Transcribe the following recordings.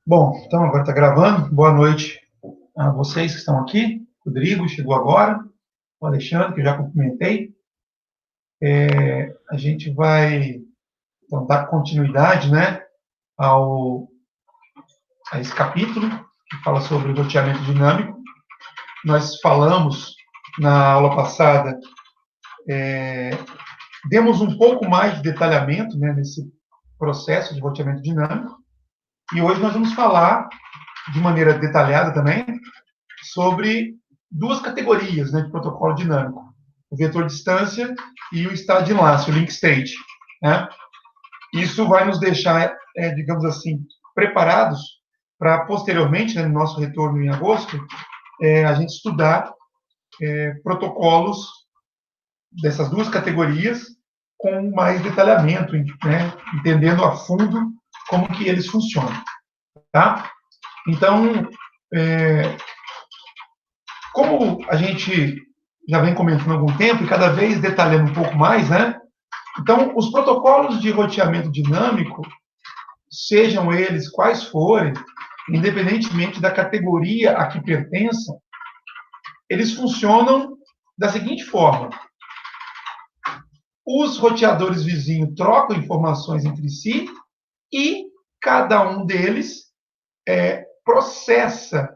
Bom, então agora está gravando. Boa noite a vocês que estão aqui. Rodrigo chegou agora, o Alexandre, que eu já cumprimentei. A gente vai então, dar continuidade, né, a esse capítulo que fala sobre o roteamento dinâmico. Nós falamos na aula passada, demos um pouco mais de detalhamento, né, nesse processo de roteamento dinâmico. E hoje nós vamos falar de maneira detalhada também sobre duas categorias, né, de protocolo dinâmico: o vetor distância e o estado de enlace, o link state, né? Isso vai nos deixar, digamos assim, preparados para posteriormente, né, no nosso retorno em agosto, a gente estudar protocolos dessas duas categorias com mais detalhamento, né, entendendo a fundo como que eles funcionam, tá? Então, como a gente já vem comentando há algum tempo e cada vez detalhando um pouco mais, né? Então, os protocolos de roteamento dinâmico, sejam eles quais forem, independentemente da categoria a que pertençam, eles funcionam da seguinte forma: os roteadores vizinhos trocam informações entre si e cada um deles processa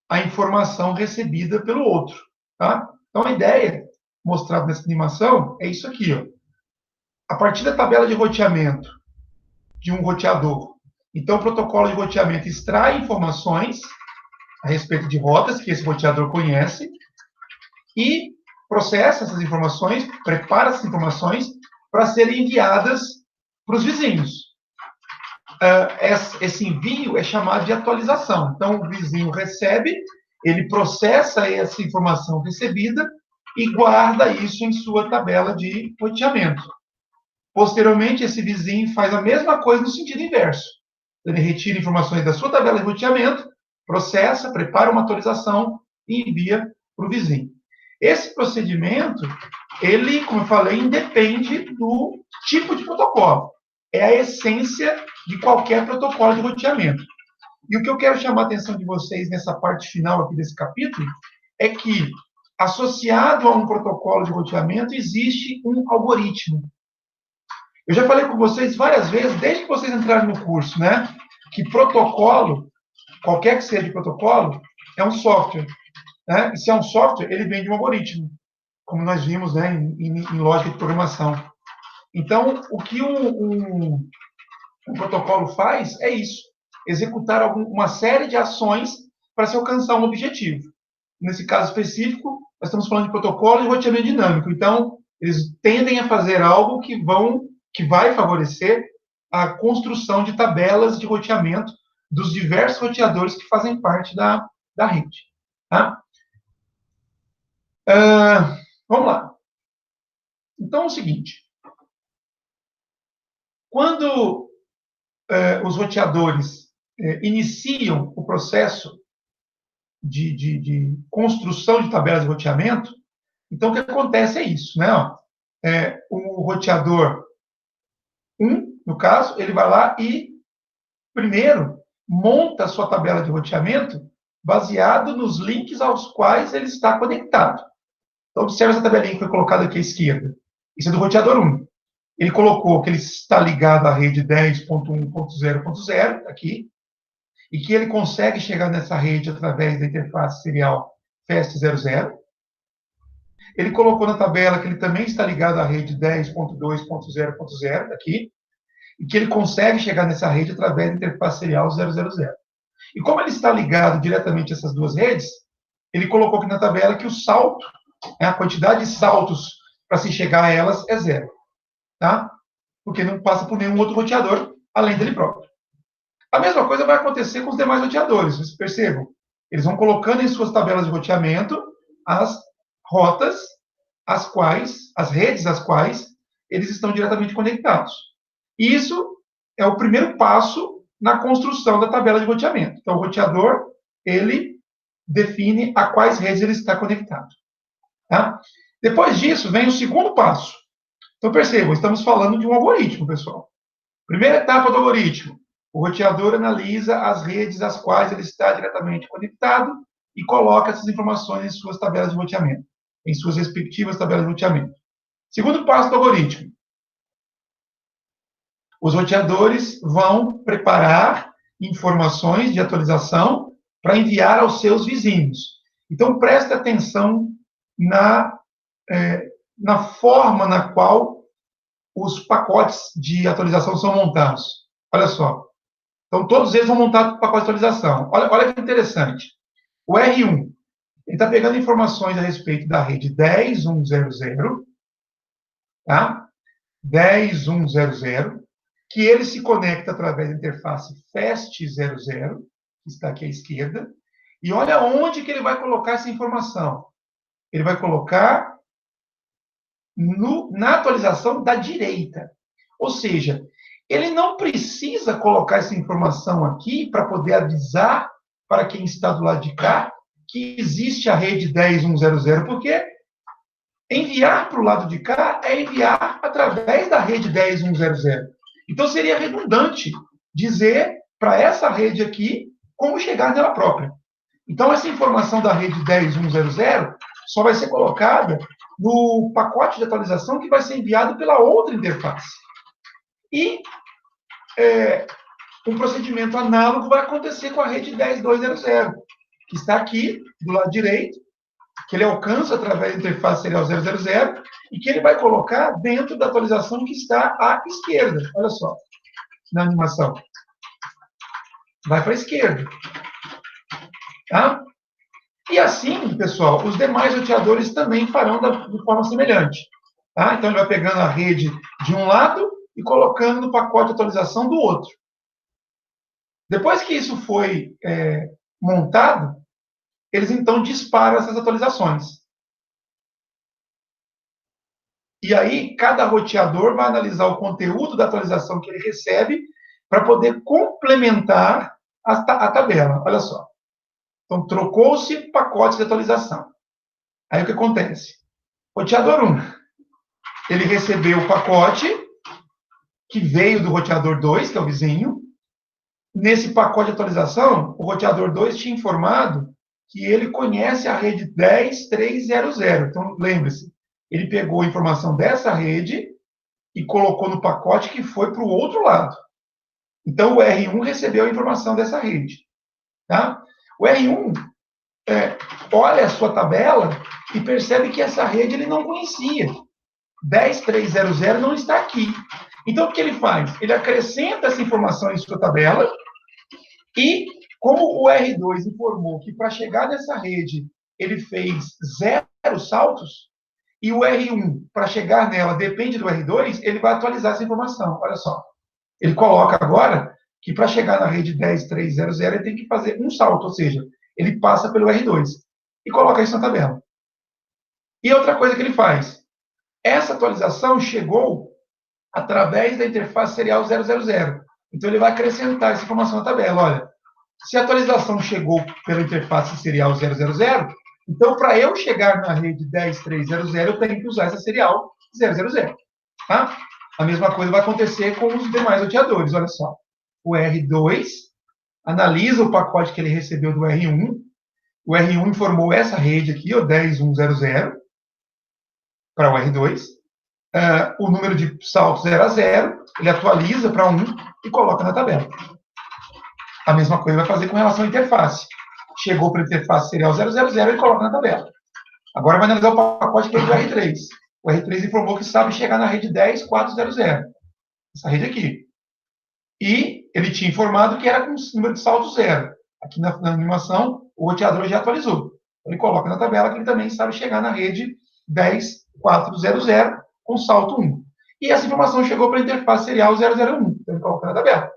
a informação recebida pelo outro, tá? Então, a ideia mostrada nessa animação é isso aqui, ó. A partir da tabela de roteamento de um roteador, então o protocolo de roteamento extrai informações a respeito de rotas que esse roteador conhece e processa essas informações, prepara essas informações para serem enviadas para os vizinhos. Esse envio é chamado de atualização. Então, o vizinho recebe, ele processa essa informação recebida e guarda isso em sua tabela de roteamento. Posteriormente, esse vizinho faz a mesma coisa no sentido inverso. Ele retira informações da sua tabela de roteamento, processa, prepara uma atualização e envia para o vizinho. Esse procedimento, ele, como eu falei, independe do tipo de protocolo. É a essência de qualquer protocolo de roteamento. E o que eu quero chamar a atenção de vocês nessa parte final aqui desse capítulo é que, associado a um protocolo de roteamento, existe um algoritmo. Eu já falei com vocês várias vezes, desde que vocês entraram no curso, né, que protocolo, qualquer que seja de protocolo, é um software. Né? E se é um software, ele vem de um algoritmo, como nós vimos, né, em lógica de programação. Então, o que um protocolo faz é isso: executar uma série de ações para se alcançar um objetivo. Nesse caso específico, nós estamos falando de protocolo e roteamento dinâmico. Então, eles tendem a fazer algo que vai favorecer a construção de tabelas de roteamento dos diversos roteadores que fazem parte da rede. Tá? Vamos lá. Então, é o seguinte: quando os roteadores iniciam o processo de construção de tabelas de roteamento, então o que acontece é isso, né? O roteador 1, no caso, ele vai lá e, primeiro, monta a sua tabela de roteamento baseado nos links aos quais ele está conectado. Então, observe essa tabelinha que foi colocada aqui à esquerda. Isso é do roteador 1. Ele colocou que ele está ligado à rede 10.1.0.0, aqui, e que ele consegue chegar nessa rede através da interface serial FAST00. Ele colocou na tabela que ele também está ligado à rede 10.2.0.0, aqui, e que ele consegue chegar nessa rede através da interface serial 000. E como ele está ligado diretamente a essas duas redes, ele colocou aqui na tabela que o salto, a quantidade de saltos para se chegar a elas é zero. Tá? Porque não passa por nenhum outro roteador além dele próprio. A mesma coisa vai acontecer com os demais roteadores, vocês percebam. Eles vão colocando em suas tabelas de roteamento as rotas as redes às quais eles estão diretamente conectados. Isso é o primeiro passo na construção da tabela de roteamento. Então, o roteador, ele define a quais redes ele está conectado. Tá? Depois disso, vem o segundo passo. Então, percebam, estamos falando de um algoritmo, pessoal. Primeira etapa do algoritmo: O roteador analisa as redes às quais ele está diretamente conectado e coloca essas informações em suas tabelas de roteamento, em suas respectivas tabelas de roteamento. Segundo passo do algoritmo. Os roteadores vão preparar informações de atualização para enviar aos seus vizinhos. Então, preste atenção na forma na qual os pacotes de atualização são montados. Olha só. Então, todos eles vão montar pacote de atualização. Olha que interessante. O R1, ele está pegando informações a respeito da rede 10.1.0.0, tá? 10.1.0.0, que ele se conecta através da interface FAST00, que está aqui à esquerda, e olha onde que ele vai colocar essa informação. Ele vai colocar na atualização da direita. Ou seja, ele não precisa colocar essa informação aqui para poder avisar para quem está do lado de cá que existe a rede 10.1.0.0, porque enviar para o lado de cá é enviar através da rede 10.1.0.0. Então, seria redundante dizer para essa rede aqui como chegar nela própria. Então, essa informação da rede 10.1.0.0 só vai ser colocada no pacote de atualização que vai ser enviado pela outra interface. E um procedimento análogo vai acontecer com a rede 10.2.0.0, que está aqui, do lado direito, que ele alcança através da interface serial 000 e que ele vai colocar dentro da atualização que está à esquerda. Olha só, na animação. Vai para a esquerda. Tá? E assim, pessoal, os demais roteadores também farão de forma semelhante. Tá? Então, ele vai pegando a rede de um lado e colocando no pacote de atualização do outro. Depois que isso foi montado, eles então disparam essas atualizações. E aí, cada roteador vai analisar o conteúdo da atualização que ele recebe para poder complementar a tabela. Olha só. Então, trocou-se pacotes de atualização. Aí, o que acontece? Roteador 1, ele recebeu o pacote que veio do roteador 2, que é o vizinho. Nesse pacote de atualização, o roteador 2 tinha informado que ele conhece a rede 10.3.0.0. Então, lembre-se, ele pegou a informação dessa rede e colocou no pacote que foi para o outro lado. Então, o R1 recebeu a informação dessa rede. Tá? O R1 olha a sua tabela e percebe que essa rede ele não conhecia. 10.3.0.0 não está aqui. Então, o que ele faz? Ele acrescenta essa informação em sua tabela e, como o R2 informou que para chegar nessa rede ele fez 0 saltos, e o R1, para chegar nela, depende do R2, ele vai atualizar essa informação. Olha só. Ele coloca agora que para chegar na rede 10.3.0.0 ele tem que fazer um salto, ou seja, ele passa pelo R2 e coloca isso na tabela. E outra coisa que ele faz, essa atualização chegou através da interface serial 000. Então, ele vai acrescentar essa informação na tabela. Olha, se a atualização chegou pela interface serial 000, então, para eu chegar na rede 10.3.0.0, eu tenho que usar essa serial 000. Tá? A mesma coisa vai acontecer com os demais roteadores. Olha só. O R2 analisa o pacote que ele recebeu do R1. O R1 informou essa rede aqui, o 10.1.0.0, para o R2. O número de saltos era 0, ele atualiza para 1 e coloca na tabela. A mesma coisa vai fazer com relação à interface. Chegou para a interface serial 000 e coloca na tabela. Agora vai analisar o pacote que é do R3. O R3 informou que sabe chegar na rede 10.4.0. Essa rede aqui. E ele tinha informado que era com número de salto 0. Aqui na animação, o roteador já atualizou. Ele coloca na tabela que ele também sabe chegar na rede 10.4.0.0 com salto 1. E essa informação chegou para a interface serial 001. Então, ele coloca na tabela.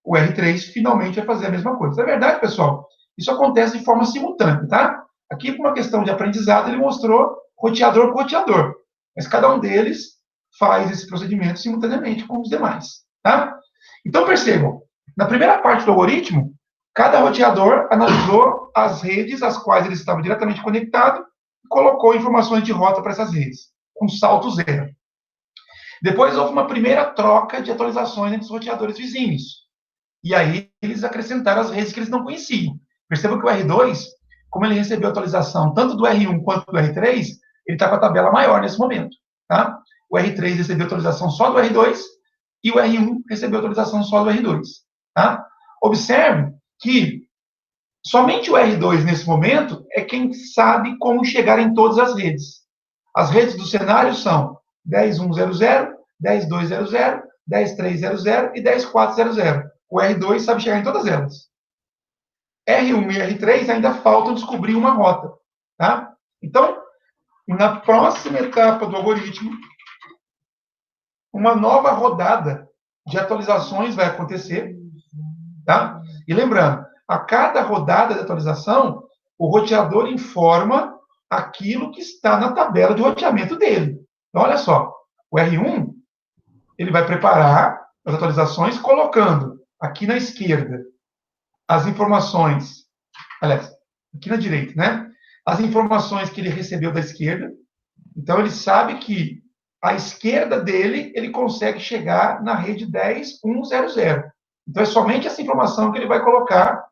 O R3 finalmente vai fazer a mesma coisa. Na verdade, pessoal, isso acontece de forma simultânea, tá? Aqui, por uma questão de aprendizado, ele mostrou roteador por roteador. Mas cada um deles faz esse procedimento simultaneamente com os demais, tá? Então, percebam, na primeira parte do algoritmo, cada roteador analisou as redes às quais ele estava diretamente conectado e colocou informações de rota para essas redes, com salto 0. Depois houve uma primeira troca de atualizações entre os roteadores vizinhos. E aí eles acrescentaram as redes que eles não conheciam. Perceba que o R2, como ele recebeu atualização tanto do R1 quanto do R3, ele está com a tabela maior nesse momento. Tá? O R3 recebeu atualização só do R2 e o R1 recebeu atualização só do R2. Tá? Observe que somente o R2, nesse momento, é quem sabe como chegar em todas as redes. As redes do cenário são 10.1.0.0, 10.2.0.0, 10.3.0.0 e 10.4.0.0. O R2 sabe chegar em todas elas. R1 e R3 ainda faltam descobrir uma rota. Tá? Então, na próxima etapa do algoritmo, uma nova rodada de atualizações vai acontecer. Tá? E lembrando, a cada rodada de atualização, o roteador informa aquilo que está na tabela de roteamento dele. Então, olha só, o R1, ele vai preparar as atualizações colocando aqui na esquerda as informações, aliás, aqui na direita, né? As informações que ele recebeu da esquerda. Então, ele sabe que à esquerda dele, ele consegue chegar na rede 10.1.0.0. Então, é somente essa informação que ele vai colocar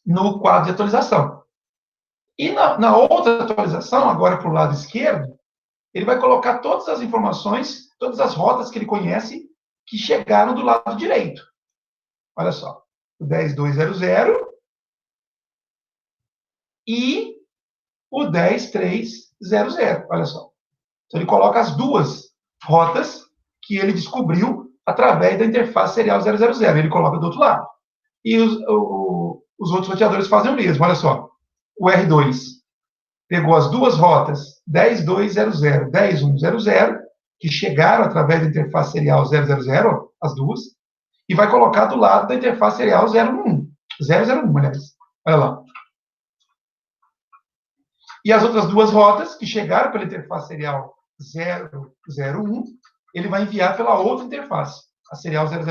no quadro de atualização. E na outra atualização, agora para o lado esquerdo, ele vai colocar todas as informações, todas as rotas que ele conhece, que chegaram do lado direito. Olha só, o 10.2.0.0 e o 10.3.0.0. Olha só. Então, ele coloca as duas rotas que ele descobriu através da interface serial 000. Ele coloca do outro lado. E os outros roteadores fazem o mesmo. Olha só. O R2 pegou as duas rotas 10.2.0.0, 10.1.0.0, que chegaram através da interface serial 000, as duas, e vai colocar do lado da interface serial 001, aliás. Olha lá. E as outras duas rotas que chegaram pela interface serial 001, ele vai enviar pela outra interface, a serial 000.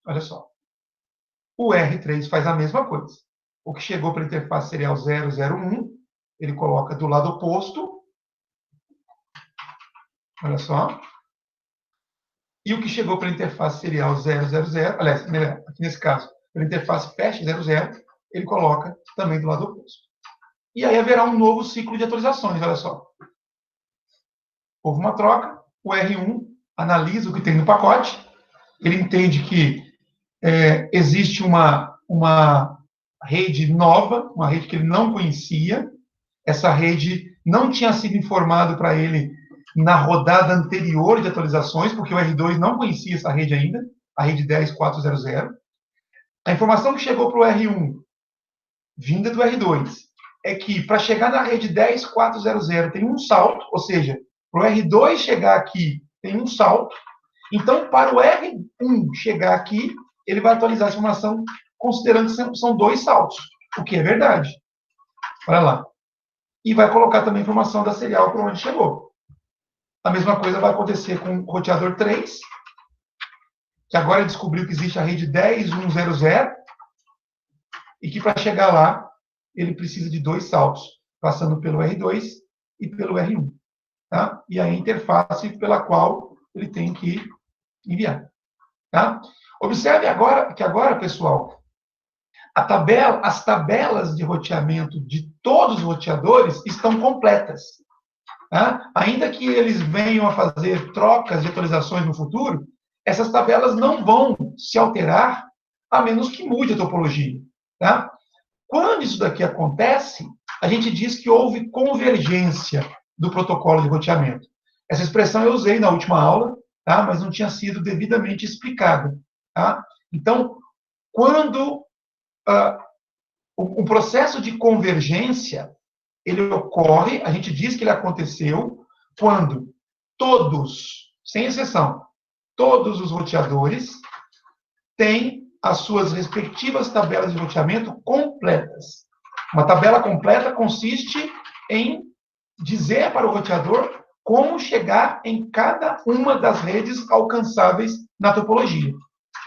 Olha só. O R3 faz a mesma coisa. O que chegou pela interface serial 001, ele coloca do lado oposto. Olha só. E o que chegou pela interface serial 000, aliás, aqui nesse caso, pela interface fast 00, ele coloca também do lado oposto. E aí haverá um novo ciclo de atualizações, olha só. Houve uma troca, o R1 analisa o que tem no pacote, ele entende que existe uma rede nova, uma rede que ele não conhecia, essa rede não tinha sido informado para ele na rodada anterior de atualizações, porque o R2 não conhecia essa rede ainda, a rede 10.4.0.0. A informação que chegou para o R1, vinda do R2, é que para chegar na rede 10.4.0.0 tem um salto, ou seja, para o R2 chegar aqui tem um salto. Então, para o R1 chegar aqui, ele vai atualizar a informação considerando que são dois saltos, o que é verdade. Olha lá. E vai colocar também a informação da serial para onde chegou. A mesma coisa vai acontecer com o roteador 3, que agora descobriu que existe a rede 10.1.0.0, e que para chegar lá, ele precisa de dois saltos, passando pelo R2 e pelo R1. Tá? E a interface pela qual ele tem que enviar. Tá? Observe agora, pessoal, as tabelas de roteamento de todos os roteadores estão completas. Tá? Ainda que eles venham a fazer trocas de atualizações no futuro, essas tabelas não vão se alterar a menos que mude a topologia. Tá? Quando isso daqui acontece, a gente diz que houve convergência do protocolo de roteamento. Essa expressão eu usei na última aula, tá? Mas não tinha sido devidamente explicada. Tá? Então, quando o processo de convergência ele ocorre, a gente diz que ele aconteceu quando todos, sem exceção, todos os roteadores têm as suas respectivas tabelas de roteamento completas. Uma tabela completa consiste em dizer para o roteador como chegar em cada uma das redes alcançáveis na topologia.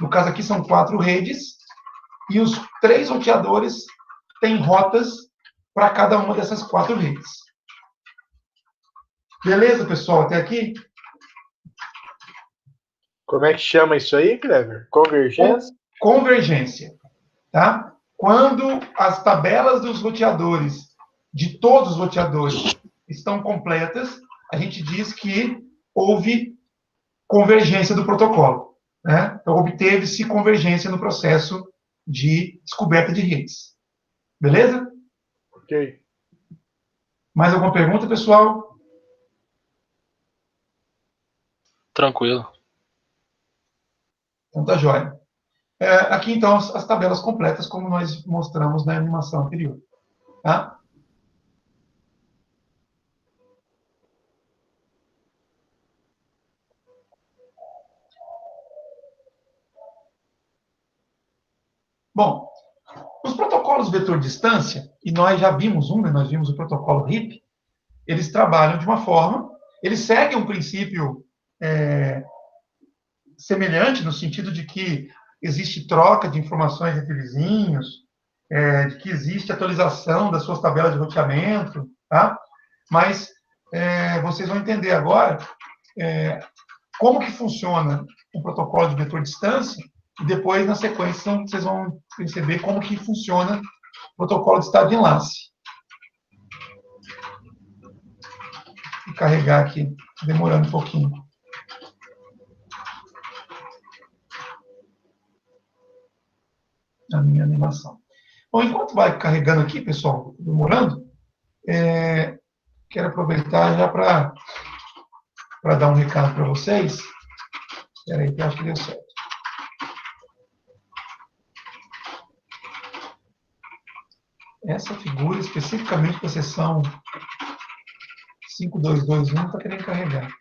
No caso aqui são 4 redes, e os 3 roteadores têm rotas para cada uma dessas 4 redes. Beleza, pessoal? Até aqui? Como é que chama isso aí, Clever? Convergência? Convergência, tá? Quando as tabelas dos roteadores, de todos os roteadores, estão completas, a gente diz que houve convergência do protocolo, né? Então, obteve-se convergência no processo de descoberta de redes. Beleza? Ok. Mais alguma pergunta, pessoal? Tranquilo. Então, tá jóia. Aqui, então, as tabelas completas, como nós mostramos na animação anterior. Tá? Bom, os protocolos vetor-distância, e nós já vimos um, né? Nós vimos o protocolo RIP, eles trabalham de uma forma, eles seguem um princípio semelhante, no sentido de que existe troca de informações entre vizinhos, de que existe atualização das suas tabelas de roteamento, tá? Mas vocês vão entender agora como que funciona o protocolo de vetor-distância, e depois, na sequência, vocês vão perceber como que funciona o protocolo de estado de enlace. Vou carregar aqui, demorando um pouquinho. A minha animação. Bom, enquanto vai carregando aqui, pessoal, demorando, quero aproveitar já para dar um recado para vocês. Espera aí, que eu acho que deu certo. Essa figura, especificamente da seção 5221, está querendo carregar.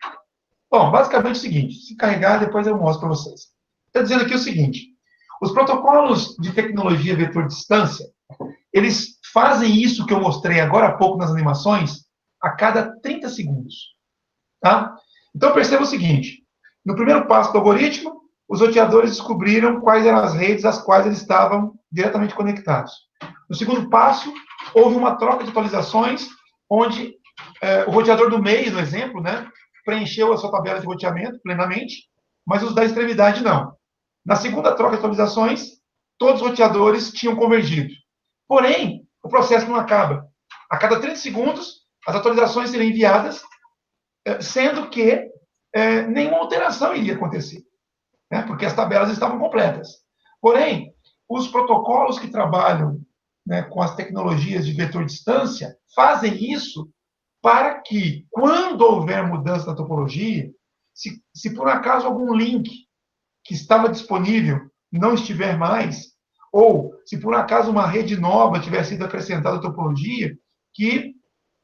Bom, basicamente é o seguinte, se carregar, depois eu mostro para vocês. Está dizendo aqui o seguinte, os protocolos de tecnologia vetor-distância, eles fazem isso que eu mostrei agora há pouco nas animações, a cada 30 segundos. Tá? Então, perceba o seguinte, no primeiro passo do algoritmo, os roteadores descobriram quais eram as redes às quais eles estavam diretamente conectados. No segundo passo, houve uma troca de atualizações, onde o roteador do meio, no exemplo, né, preencheu a sua tabela de roteamento plenamente, mas os da extremidade não. Na segunda troca de atualizações, todos os roteadores tinham convergido. Porém, o processo não acaba. A cada 30 segundos, as atualizações seriam enviadas, sendo que nenhuma alteração iria acontecer, né, porque as tabelas estavam completas. Porém, os protocolos que trabalham, né, com as tecnologias de vetor-distância fazem isso para que, quando houver mudança na topologia, se por acaso algum link que estava disponível não estiver mais, ou se por acaso uma rede nova tiver sido acrescentada à topologia, que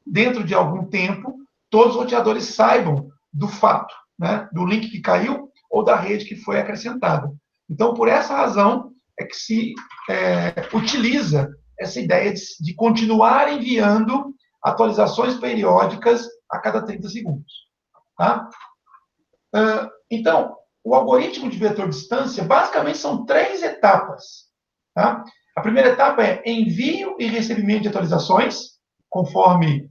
dentro de algum tempo todos os roteadores saibam do fato, né, do link que caiu ou da rede que foi acrescentada. Então, por essa razão, é que se utiliza essa ideia de continuar enviando atualizações periódicas a cada 30 segundos. Tá? Então, o algoritmo de vetor-distância, basicamente, são 3 etapas. Tá? A primeira etapa é envio e recebimento de atualizações, conforme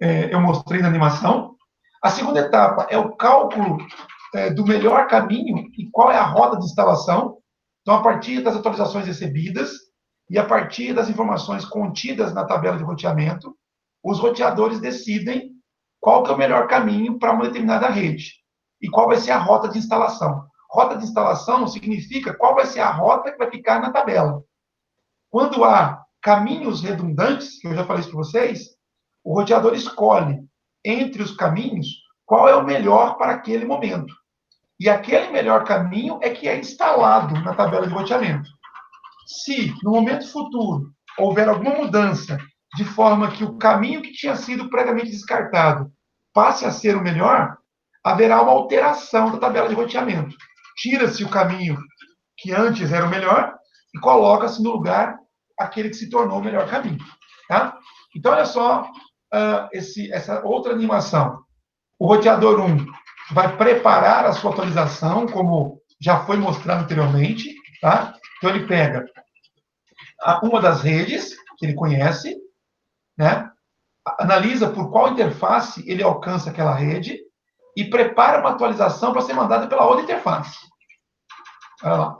eu mostrei na animação. A segunda etapa é o cálculo do melhor caminho e qual é a rota de instalação. Então, a partir das atualizações recebidas e a partir das informações contidas na tabela de roteamento, os roteadores decidem qual que é o melhor caminho para uma determinada rede e qual vai ser a rota de instalação. Rota de instalação significa qual vai ser a rota que vai ficar na tabela. Quando há caminhos redundantes, que eu já falei isso para vocês, o roteador escolhe entre os caminhos qual é o melhor para aquele momento. E aquele melhor caminho é que é instalado na tabela de roteamento. Se, no momento futuro, houver alguma mudança de forma que o caminho que tinha sido previamente descartado passe a ser o melhor, haverá uma alteração da tabela de roteamento. Tira-se o caminho que antes era o melhor e coloca-se no lugar aquele que se tornou o melhor caminho. Tá? Então, olha só essa outra animação. O roteador 1 vai preparar a sua atualização, como já foi mostrado anteriormente. Tá? Então, ele pega uma das redes que ele conhece, né? Analisa por qual interface ele alcança aquela rede e prepara uma atualização para ser mandada pela outra interface. Olha lá.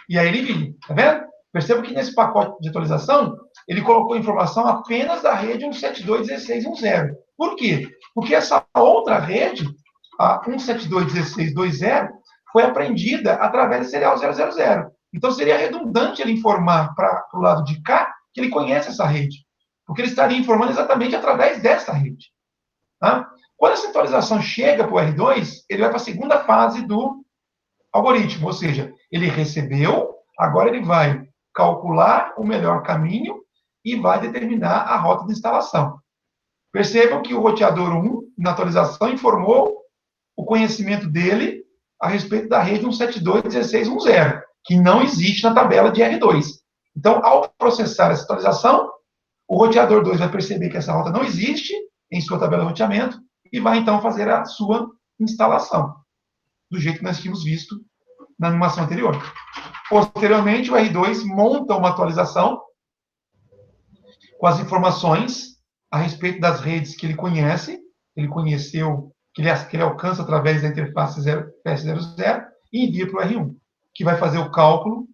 E aí ele viu, tá vendo? Perceba que nesse pacote de atualização, ele colocou informação apenas da rede 172.16.1.0. Por quê? Porque essa outra rede, a 172.16.2.0, foi apreendida através do serial 000. Então, seria redundante ele informar para o lado de cá que ele conhece essa rede, porque ele estaria informando exatamente através dessa rede. Tá? Quando essa atualização chega para o R2, ele vai para a segunda fase do algoritmo, ou seja, ele recebeu, agora ele vai calcular o melhor caminho e vai determinar a rota de instalação. Percebam que o roteador 1, na atualização, informou o conhecimento dele a respeito da rede 172.16.1.0, que não existe na tabela de R2. Então, ao processar essa atualização, o roteador 2 vai perceber que essa rota não existe em sua tabela de roteamento e vai, então, fazer a sua instalação, do jeito que nós tínhamos visto na animação anterior. Posteriormente, o R2 monta uma atualização com as informações a respeito das redes que ele conhece, ele conheceu, que ele alcança através da interface PS00 e envia para o R1, que vai fazer o cálculo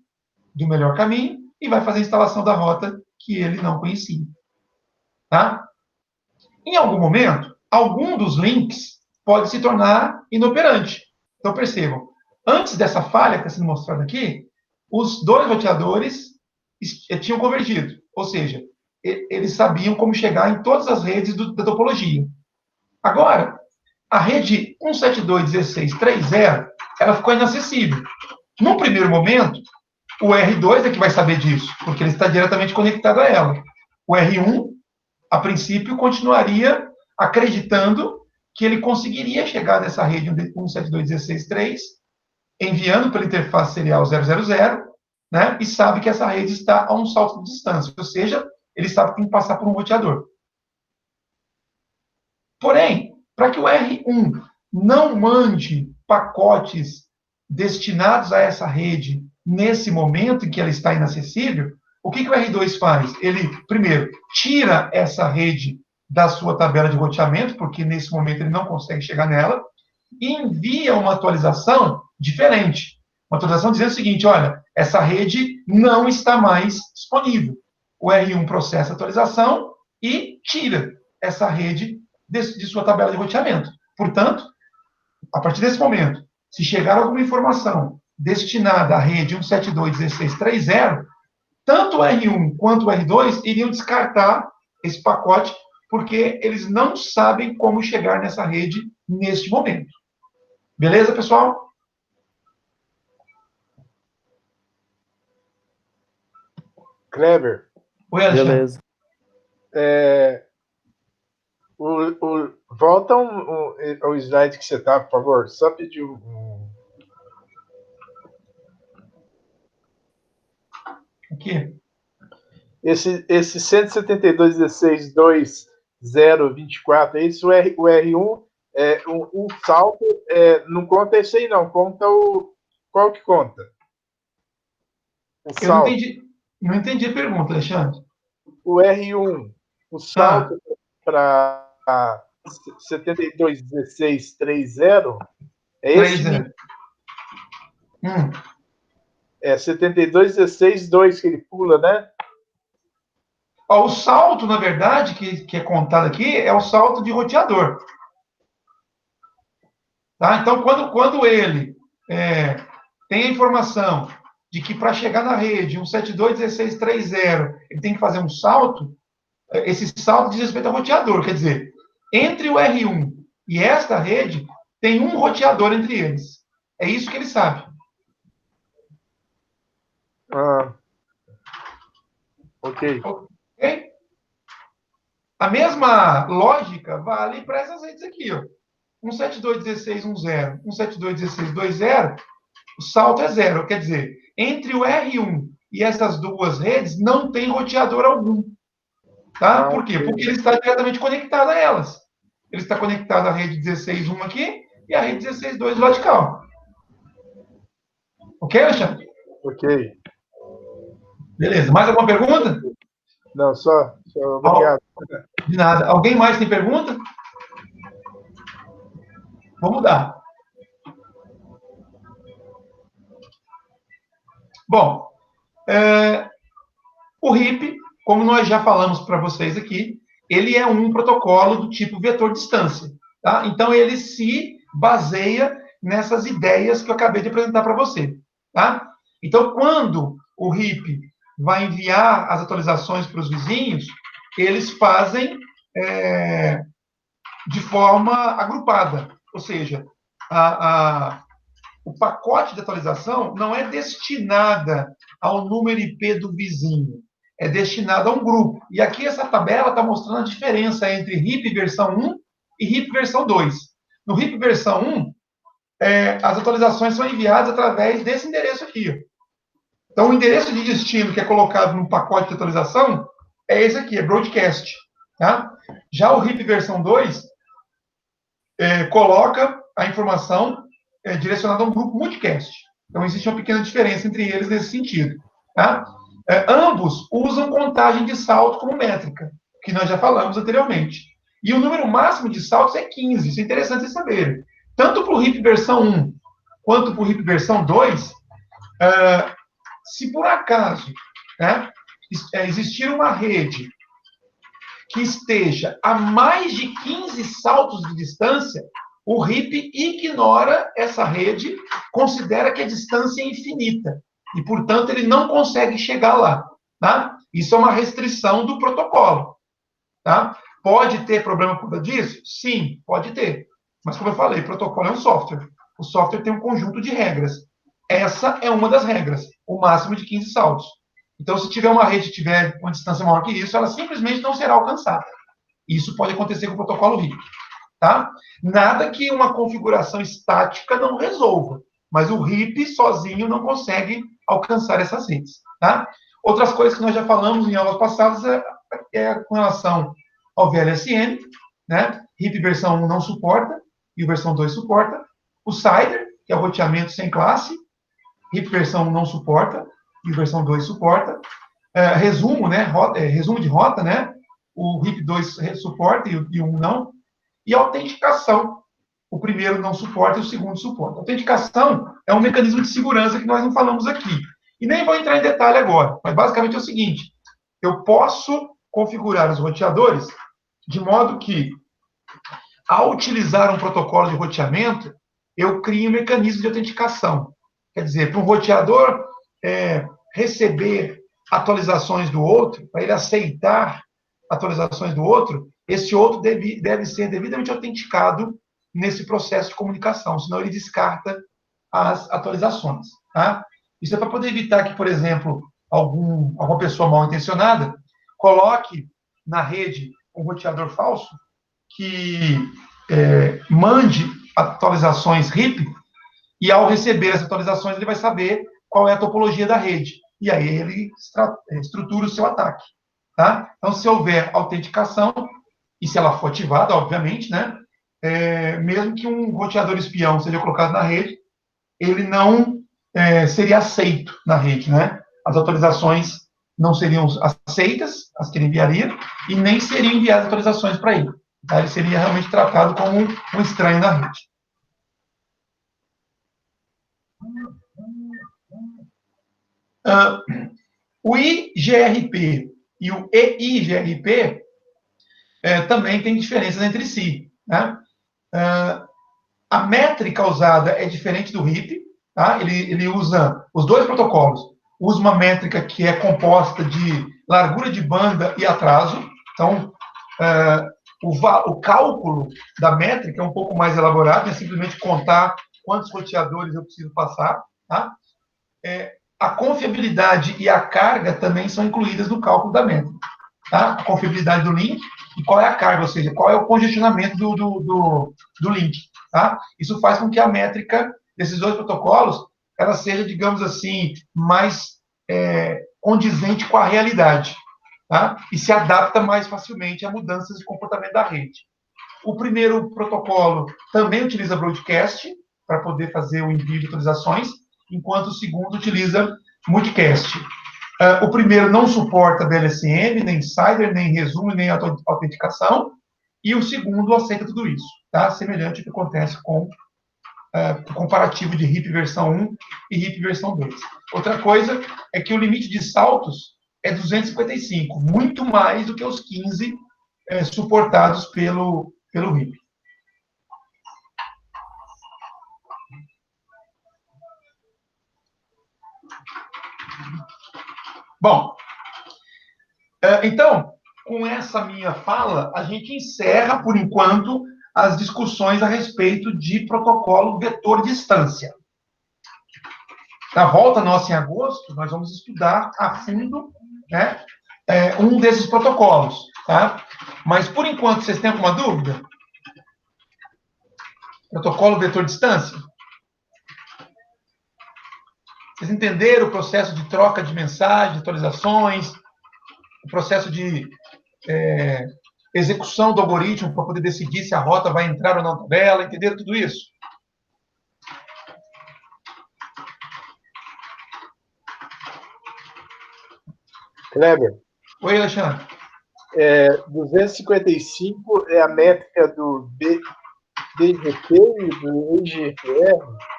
do melhor caminho e vai fazer a instalação da rota que ele não conhecia. Tá? Em algum momento, algum dos links pode se tornar inoperante. Então, percebam, antes dessa falha que está sendo mostrada aqui, os dois roteadores tinham convergido, ou seja, eles sabiam como chegar em todas as redes da topologia. Agora, a rede 172.16.3.0, ela ficou inacessível. Num primeiro momento, o R2 é que vai saber disso, porque ele está diretamente conectado a ela. O R1, a princípio, continuaria acreditando que ele conseguiria chegar nessa rede 172.16.3, enviando pela interface serial 000, né, e sabe que essa rede está a um salto de distância, ou seja, ele sabe que tem que passar por um roteador. Porém, para que o R1 não mande pacotes destinados a essa rede nesse momento em que ela está inacessível, o que o R2 faz? Ele, primeiro, tira essa rede da sua tabela de roteamento, porque nesse momento ele não consegue chegar nela, e envia uma atualização diferente. Uma atualização dizendo o seguinte, olha, essa rede não está mais disponível. O R1 processa a atualização e tira essa rede de sua tabela de roteamento. Portanto, a partir desse momento, se chegar alguma informação destinada à rede 172.16.3.0, tanto o R1 quanto o R2 iriam descartar esse pacote, porque eles não sabem como chegar nessa rede neste momento. Beleza, pessoal? Kleber. Oi, Alexandre. Beleza. Volta ao slide que você está, por favor. Só pedir Aqui. Esse 172.16.2.0.24, esse o R1, o salto, não conta esse aí, não. Conta o... Qual que conta? O salto. Não entendi a pergunta, Alexandre. O R1, o salto para 72.16.3.0 é esse? 3-0. É 72.16.2 que ele pula, né? O salto, na verdade, que é contado aqui, é o salto de roteador. Tá? Então, quando ele tem a informação de que para chegar na rede 172.16.3.0 ele tem que fazer um salto, esse salto diz respeito ao roteador. Quer dizer, entre o R1 e esta rede, tem um roteador entre eles. É isso que ele sabe. Ok. Okay? A mesma lógica vale para essas redes aqui, ó. 172.16.1.0, 172.16.2.0, o salto é 0. Quer dizer, entre o R1 e essas duas redes não tem roteador algum. Tá? Por quê? Porque ele está diretamente conectado a elas. Ele está conectado à rede 16.1 aqui e à rede 16.2 do lado de cá. Ok, Alexandre? Ok. Beleza. Mais alguma pergunta? Não, só obrigado. De nada. Alguém mais tem pergunta? Vamos mudar. Bom, o RIP, como nós já falamos para vocês aqui, ele é um protocolo do tipo vetor distância. Tá? Então, ele se baseia nessas ideias que eu acabei de apresentar para você. Tá? Então, quando o RIP vai enviar as atualizações para os vizinhos, eles fazem de forma agrupada. Ou seja, o pacote de atualização não é destinada ao número IP do vizinho, é destinado a um grupo. E aqui essa tabela está mostrando a diferença entre RIP versão 1 e RIP versão 2. No RIP versão 1, as atualizações são enviadas através desse endereço aqui. Então, o endereço de destino que é colocado no pacote de atualização é esse aqui, é broadcast. Tá? Já o RIP versão 2 coloca a informação direcionada a um grupo multicast. Então, existe uma pequena diferença entre eles nesse sentido. Tá? Ambos usam contagem de salto como métrica, que nós já falamos anteriormente. E o número máximo de saltos é 15. Isso é interessante vocês saberem. Tanto para o RIP versão 1 quanto para o RIP versão 2, se por acaso existir uma rede que esteja a mais de 15 saltos de distância, o RIP ignora essa rede, considera que a distância é infinita. E, portanto, ele não consegue chegar lá. Tá? Isso é uma restrição do protocolo. Tá? Pode ter problema por causa disso? Sim, pode ter. Mas, como eu falei, o protocolo é um software. O software tem um conjunto de regras. Essa é uma das regras, o máximo de 15 saltos. Então, se tiver uma rede que tiver uma distância maior que isso, ela simplesmente não será alcançada. Isso pode acontecer com o protocolo RIP. Tá? Nada que uma configuração estática não resolva. Mas o RIP sozinho não consegue alcançar essas redes. Tá? Outras coisas que nós já falamos em aulas passadas é com relação ao VLSN. Né? RIP versão 1 não suporta, e o versão 2 suporta. O CIDR, que é o roteamento sem classe, RIP versão 1 não suporta, e versão 2 suporta. Resumo, né? Resumo de rota, né? O RIP 2 suporta e o 1 não. E a autenticação. O primeiro não suporta e o segundo suporta. A autenticação é um mecanismo de segurança que nós não falamos aqui. E nem vou entrar em detalhe agora, mas basicamente é o seguinte: eu posso configurar os roteadores de modo que, ao utilizar um protocolo de roteamento, eu crio um mecanismo de autenticação. Quer dizer, para um roteador receber atualizações do outro, para ele aceitar atualizações do outro, esse outro deve ser devidamente autenticado nesse processo de comunicação, senão ele descarta as atualizações. Tá? Isso é para poder evitar que, por exemplo, alguma pessoa mal intencionada coloque na rede um roteador falso que mande atualizações RIP, e ao receber essas atualizações ele vai saber qual é a topologia da rede. E aí ele estrutura o seu ataque. Tá? Então, se houver autenticação, e se ela for ativada, obviamente, né, mesmo que um roteador espião seja colocado na rede, ele não seria aceito na rede. Né? As atualizações não seriam aceitas, as que ele enviaria, e nem seriam enviadas atualizações para ele. Tá? Ele seria realmente tratado como um estranho na rede. O IGRP e o EIGRP também tem diferenças entre si. Né? A métrica usada é diferente do RIP. Tá? Ele usa, os dois protocolos, usa uma métrica que é composta de largura de banda e atraso. Então, o cálculo da métrica é um pouco mais elaborado, é simplesmente contar quantos roteadores eu preciso passar. Tá? A confiabilidade e a carga também são incluídas no cálculo da métrica. Tá? A confiabilidade do link e qual é a carga, ou seja, qual é o congestionamento do link. Tá? Isso faz com que a métrica desses dois protocolos ela seja, digamos assim, mais condizente com a realidade. Tá? E se adapta mais facilmente a mudanças de comportamento da rede. O primeiro protocolo também utiliza broadcast para poder fazer o envio de atualizações, enquanto o segundo utiliza multicast. O primeiro não suporta VLSN, nem CIDR, nem resumo, nem autenticação, e o segundo aceita tudo isso, tá? Semelhante ao que acontece com comparativo de HIP versão 1 e HIP versão 2. Outra coisa é que o limite de saltos é 255, muito mais do que os 15 suportados pelo HIP. Bom, então, com essa minha fala, a gente encerra, por enquanto, as discussões a respeito de protocolo vetor-distância. Na volta nossa em agosto, nós vamos estudar a fundo, né, um desses protocolos. Tá? Mas, por enquanto, vocês têm alguma dúvida? Protocolo vetor-distância? Vocês entenderam o processo de troca de mensagem, de atualizações, o processo de execução do algoritmo para poder decidir se a rota vai entrar ou não na tabela? Entenderam tudo isso? Kleber. Oi, Alexandre. 255 é a métrica do DGP e do EGPR?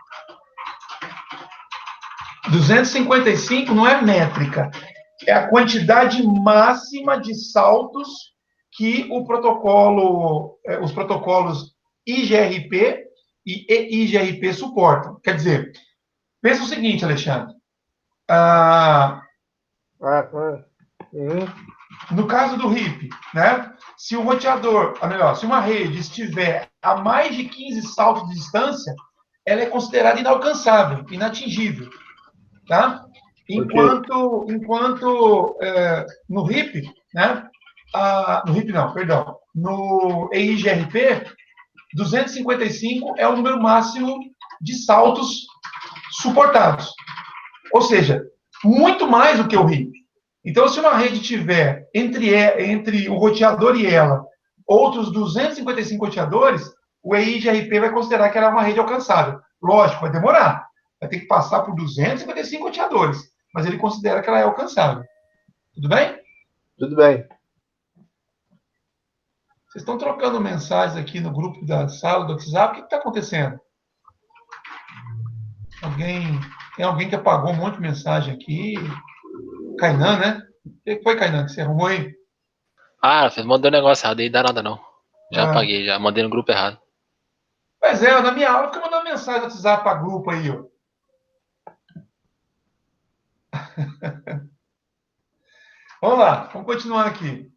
255 não é métrica, é a quantidade máxima de saltos que o protocolo, os protocolos IGRP e EIGRP suportam. Quer dizer, pensa o seguinte, Alexandre. No caso do HIP, né, se o roteador, ou melhor, se uma rede estiver a mais de 15 saltos de distância, ela é considerada inalcançável, inatingível. Tá? Enquanto no HIP, né, no HIP não, perdão, no EIGRP, 255 é o número máximo de saltos suportados. Ou seja, muito mais do que o HIP. Então, se uma rede tiver entre o roteador e ela outros 255 roteadores, o EIGRP vai considerar que ela é uma rede alcançável. Lógico, vai demorar. Vai ter que passar por 255 roteadores, mas ele considera que ela é alcançável. Tudo bem? Tudo bem. Vocês estão trocando mensagens aqui no grupo da sala do WhatsApp? O que está acontecendo? Tem alguém que apagou um monte de mensagem aqui? Kainan, né? O que foi, Kainan, que você arrumou aí? Você mandou um negócio errado aí, dá nada não. Já apaguei, já mandei no grupo errado. Pois é, na minha aula fica mandando mensagem no WhatsApp para grupo aí, ó. Vamos lá, vamos continuar aqui.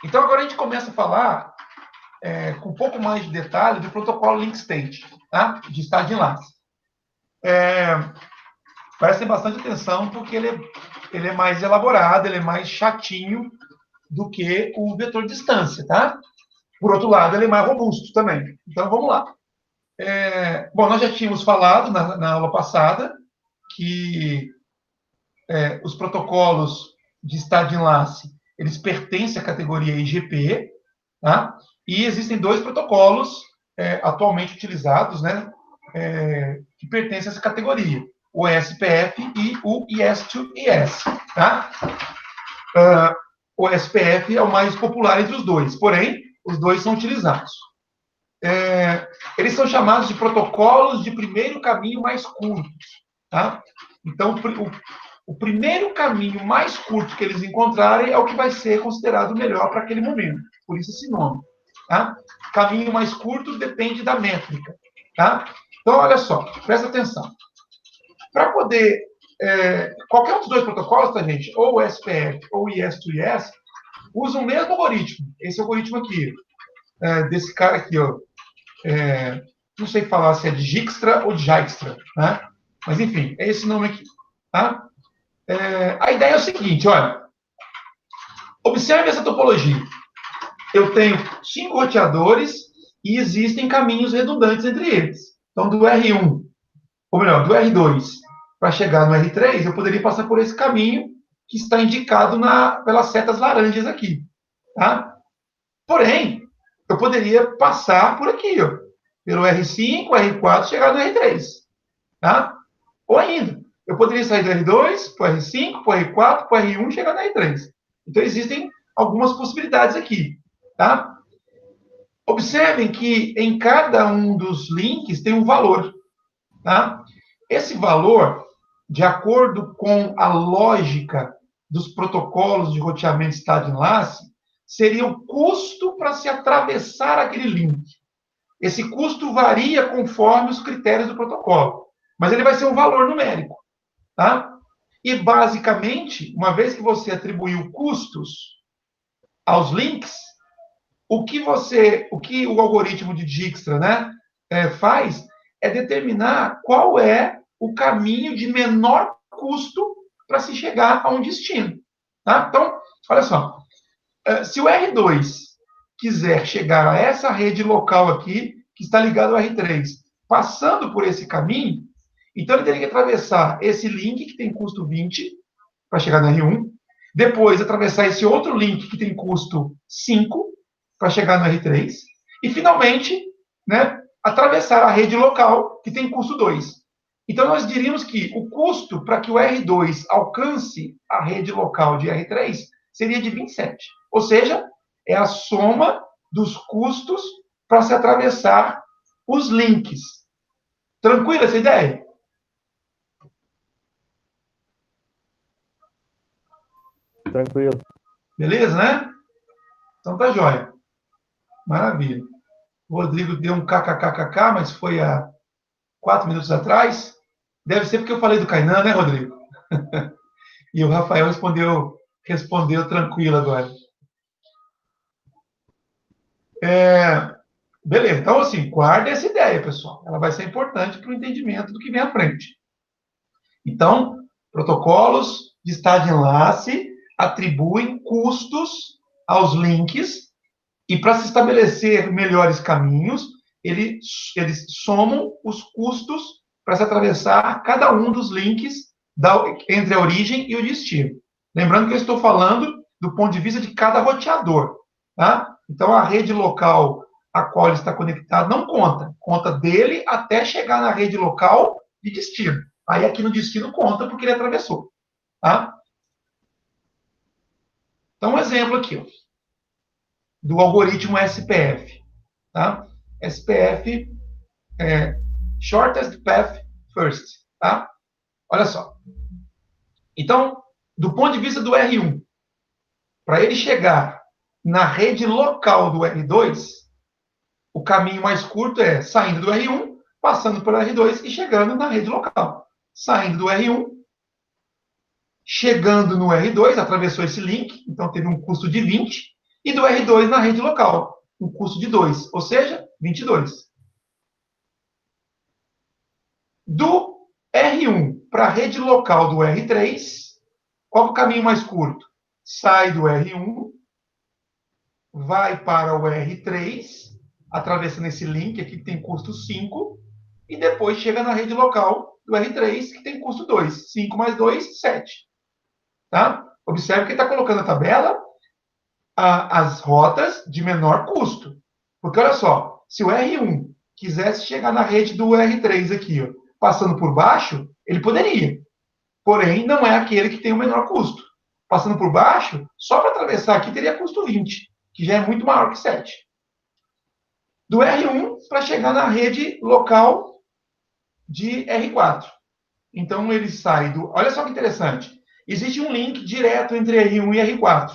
Então, agora a gente começa a falar com um pouco mais de detalhe do protocolo Link State, tá? De estado de enlace. Prestem bastante atenção, porque ele é mais elaborado, ele é mais chatinho do que o vetor distância, tá? Por outro lado, ele é mais robusto também. Então, vamos lá. Bom, nós já tínhamos falado na aula passada que os protocolos de estado de enlace, eles pertencem à categoria IGP, tá? E existem dois protocolos atualmente utilizados, né, que pertencem a essa categoria, o ESPF e o ES2ES, tá? O ESPF é o mais popular entre os dois, porém, os dois são utilizados. Eles são chamados de protocolos de primeiro caminho mais curtos, tá? Então, o primeiro caminho mais curto que eles encontrarem é o que vai ser considerado melhor para aquele momento. Por isso esse nome. Tá? Caminho mais curto depende da métrica. Tá? Então, olha só, presta atenção. Para poder... qualquer um dos dois protocolos, tá, gente? Ou o SPF ou o ES2ES, usa o mesmo algoritmo. Esse algoritmo aqui. Desse cara aqui, ó. Não sei falar se é de Dijkstra ou de Dijkstra. Né? Mas, enfim, é esse nome aqui. Tá? A ideia é o seguinte, olha. Observe essa topologia. Eu tenho 5 roteadores e existem caminhos redundantes entre eles. Então, do R1, ou melhor, do R2, para chegar no R3, eu poderia passar por esse caminho que está indicado pelas setas laranjas aqui. Tá? Porém, eu poderia passar por aqui, ó, pelo R5, R4, chegar no R3. Tá? Ou ainda, eu poderia sair do R2, para o R5, para o R4, para o R1 e chegar no R3. Então, existem algumas possibilidades aqui. Tá? Observem que em cada um dos links tem um valor. Tá? Esse valor, de acordo com a lógica dos protocolos de roteamento estado-enlace, seria o custo para se atravessar aquele link. Esse custo varia conforme os critérios do protocolo, mas ele vai ser um valor numérico. Tá? E, basicamente, uma vez que você atribuiu custos aos links, o que o algoritmo de Dijkstra, né, faz é determinar qual é o caminho de menor custo para se chegar a um destino. Tá? Então, olha só, se o R2 quiser chegar a essa rede local aqui, que está ligada ao R3, passando por esse caminho, então ele teria que atravessar esse link que tem custo 20 para chegar no R1, depois atravessar esse outro link que tem custo 5 para chegar no R3, e finalmente, né, atravessar a rede local que tem custo 2. Então nós diríamos que o custo para que o R2 alcance a rede local de R3 seria de 27. Ou seja, é a soma dos custos para se atravessar os links. Tranquila essa ideia? Tranquilo. Beleza, né? Então tá jóia. Maravilha. O Rodrigo deu um kkkk, mas foi há 4 minutos atrás. Deve ser porque eu falei do Kainan, né, Rodrigo? E o Rafael respondeu tranquilo agora. Beleza. Então, assim, guarda essa ideia, pessoal. Ela vai ser importante para o entendimento do que vem à frente. Então, protocolos de estado de enlace atribuem custos aos links e, para se estabelecer melhores caminhos, eles somam os custos para se atravessar cada um dos links entre a origem e o destino. Lembrando que eu estou falando do ponto de vista de cada roteador. Tá? Então, a rede local a qual ele está conectado não conta. Conta dele até chegar na rede local de destino. Aí, aqui no destino, conta porque ele atravessou. Tá? Então, um exemplo aqui, ó, do algoritmo SPF. Tá? SPF é Shortest Path First. Tá? Olha só. Então, do ponto de vista do R1, para ele chegar na rede local do R2, o caminho mais curto é saindo do R1, passando pelo R2 e chegando na rede local. Saindo do R1, chegando no R2, atravessou esse link, então teve um custo de 20, e do R2 na rede local, um custo de 2, ou seja, 22. Do R1 para a rede local do R3, qual é o caminho mais curto? Sai do R1, vai para o R3, atravessando esse link aqui que tem custo 5, e depois chega na rede local do R3, que tem custo 2. 5 mais 2, 7. Tá? Observe que ele está colocando na tabela as rotas de menor custo. Porque, olha só, se o R1 quisesse chegar na rede do R3 aqui, ó, passando por baixo, ele poderia. Porém, não é aquele que tem o menor custo. Passando por baixo, só para atravessar aqui teria custo 20, que já é muito maior que 7. Do R1 para chegar na rede local de R4. Então, ele sai do... Olha só que interessante. Existe um link direto entre R1 e R4,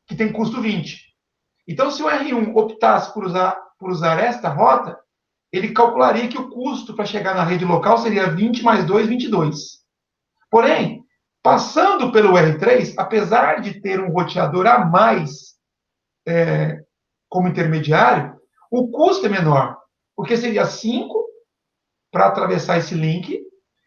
que tem custo 20. Então, se o R1 optasse por usar esta rota, ele calcularia que o custo para chegar na rede local seria 20 mais 2, 22. Porém, passando pelo R3, apesar de ter um roteador a mais como intermediário, o custo é menor, porque seria 5 para atravessar esse link,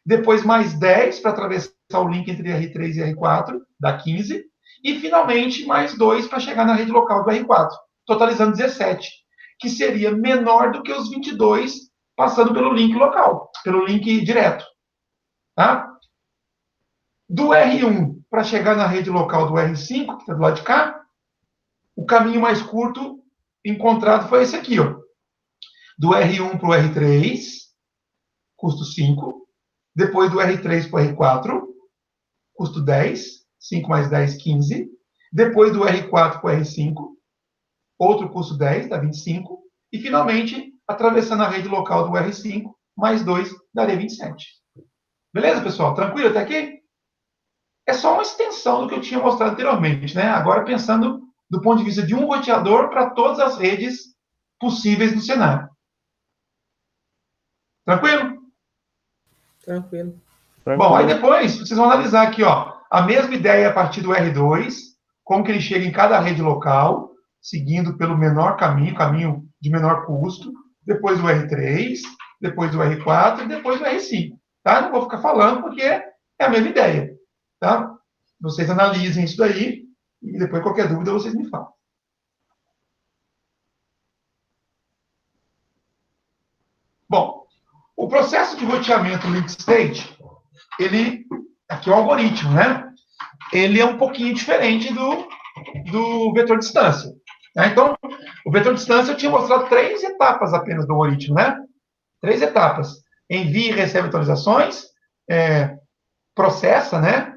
depois mais 10 para atravessar o link entre R3 e R4, dá 15, e finalmente mais 2 para chegar na rede local do R4, totalizando 17, que seria menor do que os 22 passando pelo link local, pelo link direto. Tá? Do R1 para chegar na rede local do R5, que está do lado de cá, o caminho mais curto encontrado foi esse aqui, ó. Do R1 para o R3, custo 5. Depois do R3 para o R4, custo 10. 5 mais 10, 15. Depois do R4 para o R5, outro custo 10, dá 25, e finalmente, atravessando a rede local do R5, mais 2, daria 27. Beleza, pessoal? Tranquilo até aqui? É só uma extensão do que eu tinha mostrado anteriormente, né? Agora pensando do ponto de vista de um roteador para todas as redes possíveis no cenário. Tranquilo? Tranquilo. Bom, aí depois vocês vão analisar aqui, ó, a mesma ideia a partir do R2, como que ele chega em cada rede local, seguindo pelo menor caminho de menor custo, depois do R3, depois do R4 e depois do R5. Tá? Não vou ficar falando porque é a mesma ideia. Tá? Vocês analisem isso daí e depois qualquer dúvida vocês me falam. Bom, o processo de roteamento link state, ele, aqui é o algoritmo, né? Ele é um pouquinho diferente do vetor distância. Né? Então, o vetor distância eu tinha mostrado 3 etapas apenas do algoritmo, né? 3 etapas. Envia e recebe atualizações, processa, né,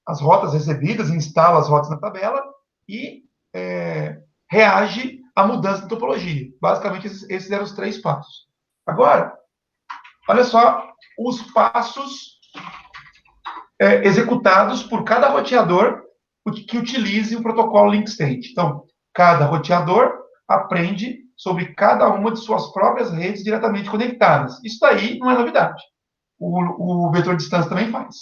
as rotas recebidas, instala as rotas na tabela e reage à mudança de topologia. Basicamente, esses eram os 3 passos. Agora, olha só os passos executados por cada roteador que utilize o protocolo link state. Então, cada roteador aprende sobre cada uma de suas próprias redes diretamente conectadas. Isso daí não é novidade. O vetor distância também faz.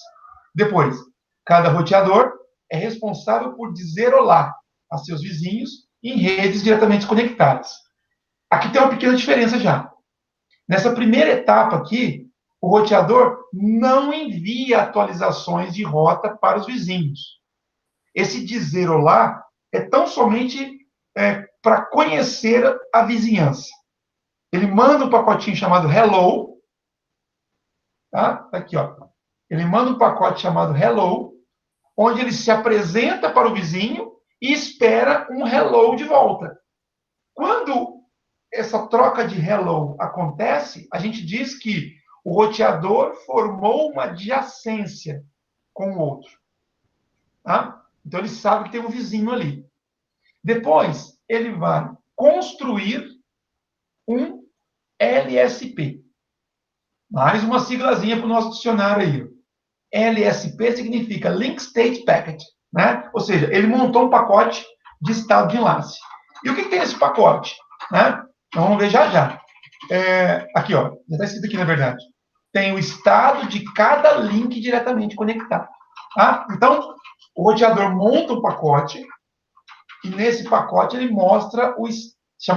Depois, cada roteador é responsável por dizer olá a seus vizinhos em redes diretamente conectadas. Aqui tem uma pequena diferença já. Nessa primeira etapa aqui, o roteador não envia atualizações de rota para os vizinhos. Esse dizer olá é tão somente para conhecer a vizinhança. Ele manda um pacotinho chamado hello, tá? Aqui, ó. Ele manda um pacote chamado hello, onde ele se apresenta para o vizinho e espera um hello de volta. Quando essa troca de hello acontece, a gente diz que o roteador formou uma adjacência com o outro. Tá? Então, ele sabe que tem um vizinho ali. Depois, ele vai construir um LSP. Mais uma siglazinha para o nosso dicionário aí. LSP significa Link State Packet. Né? Ou seja, ele montou um pacote de estado de enlace. E o que tem nesse pacote? Né? Então, vamos ver já já. Aqui, ó. Já está escrito aqui, na verdade. Tem o estado de cada link diretamente conectado. Tá? Então, o roteador monta um pacote e nesse pacote ele mostra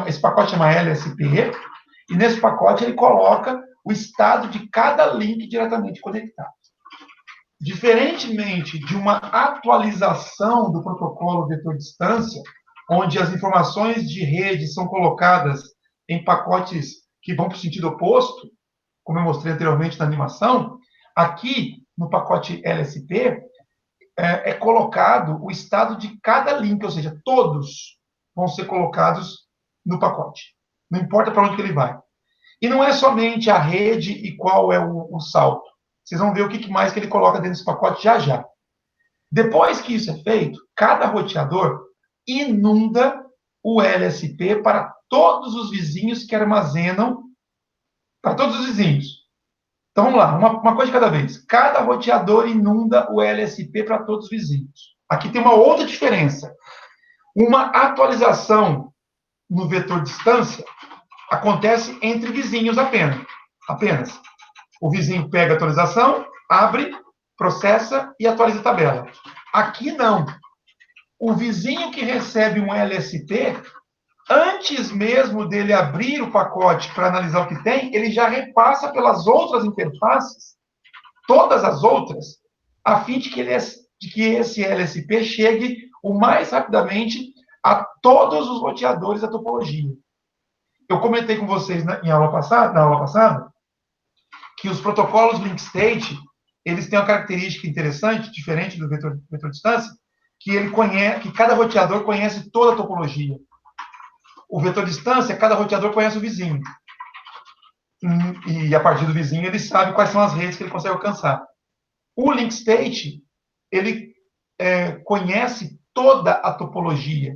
esse pacote chama LSP e nesse pacote ele coloca o estado de cada link diretamente conectado. Diferentemente de uma atualização do protocolo vetor distância, onde as informações de rede são colocadas em pacotes que vão para o sentido oposto, como eu mostrei anteriormente na animação, aqui no pacote LSP é colocado o estado de cada link, ou seja, todos vão ser colocados no pacote. Não importa para onde que ele vai. E não é somente a rede e qual é o salto. Vocês vão ver o que mais que ele coloca dentro desse pacote já já. Depois que isso é feito, cada roteador inunda o LSP para todos os vizinhos que armazenam, para todos os vizinhos. Então, vamos lá, uma coisa de cada vez. Cada roteador inunda o LSP para todos os vizinhos. Aqui tem uma outra diferença. Uma atualização no vetor distância acontece entre vizinhos apenas. O vizinho pega a atualização, abre, processa e atualiza a tabela. Aqui, não. O vizinho que recebe um LSP, antes mesmo dele abrir o pacote para analisar o que tem, ele já repassa pelas outras interfaces, todas as outras, a fim de que esse LSP chegue o mais rapidamente a todos os roteadores da topologia. Eu comentei com vocês na aula passada, que os protocolos link state, eles têm uma característica interessante, diferente do vetor distância, que cada roteador conhece toda a topologia. O vetor distância, cada roteador conhece o vizinho. E a partir do vizinho, ele sabe quais são as redes que ele consegue alcançar. O link state, ele conhece toda a topologia.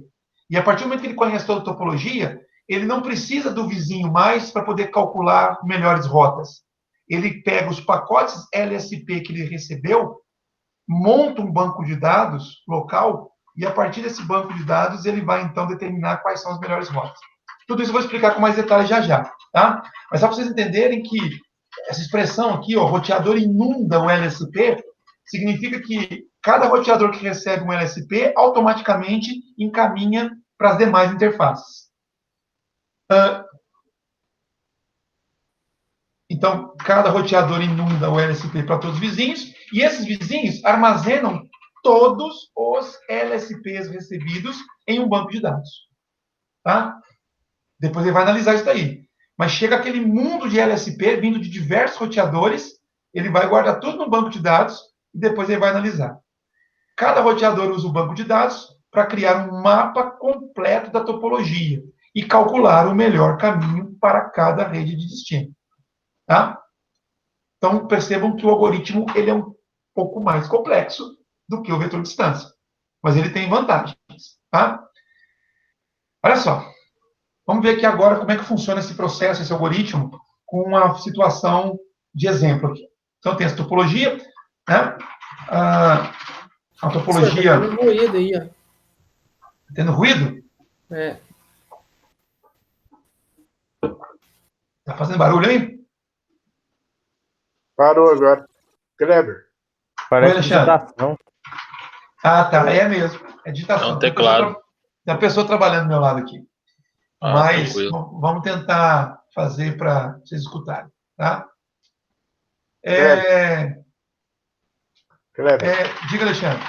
E a partir do momento que ele conhece toda a topologia, ele não precisa do vizinho mais para poder calcular melhores rotas. Ele pega os pacotes LSP que ele recebeu, monta um banco de dados local, e a partir desse banco de dados ele vai, então, determinar quais são as melhores rotas. Tudo isso eu vou explicar com mais detalhes já, tá? Mas só para vocês entenderem que essa expressão aqui, ó, roteador inunda o LSP, significa que cada roteador que recebe um LSP automaticamente encaminha para as demais interfaces. Então, cada roteador inunda o LSP para todos os vizinhos, e esses vizinhos armazenam todos os LSPs recebidos em um banco de dados. Tá? Depois ele vai analisar isso daí. Mas chega aquele mundo de LSP vindo de diversos roteadores, ele vai guardar tudo no banco de dados e depois ele vai analisar. Cada roteador usa o banco de dados para criar um mapa completo da topologia e calcular o melhor caminho para cada rede de destino. Tá? Então, percebam que o algoritmo ele é um pouco mais complexo do que o vetor de distância. Mas ele tem vantagens. Tá? Olha só. Vamos ver aqui agora como é que funciona esse processo, esse algoritmo, com uma situação de exemplo aqui. Então, tem essa topologia, né? A topologia... Tá tendo ruído aí, ó. Tendo ruído? É. Tá fazendo barulho aí? Parou agora. Kleber. Parece Oi, Alexandre. digitação. Ah, tá. É mesmo. É digitação. É um teclado. Tem a pessoa trabalhando do meu lado aqui. Mas Tranquilo. vamos tentar fazer para vocês escutarem. Tá? Kleber. Diga, Alexandre.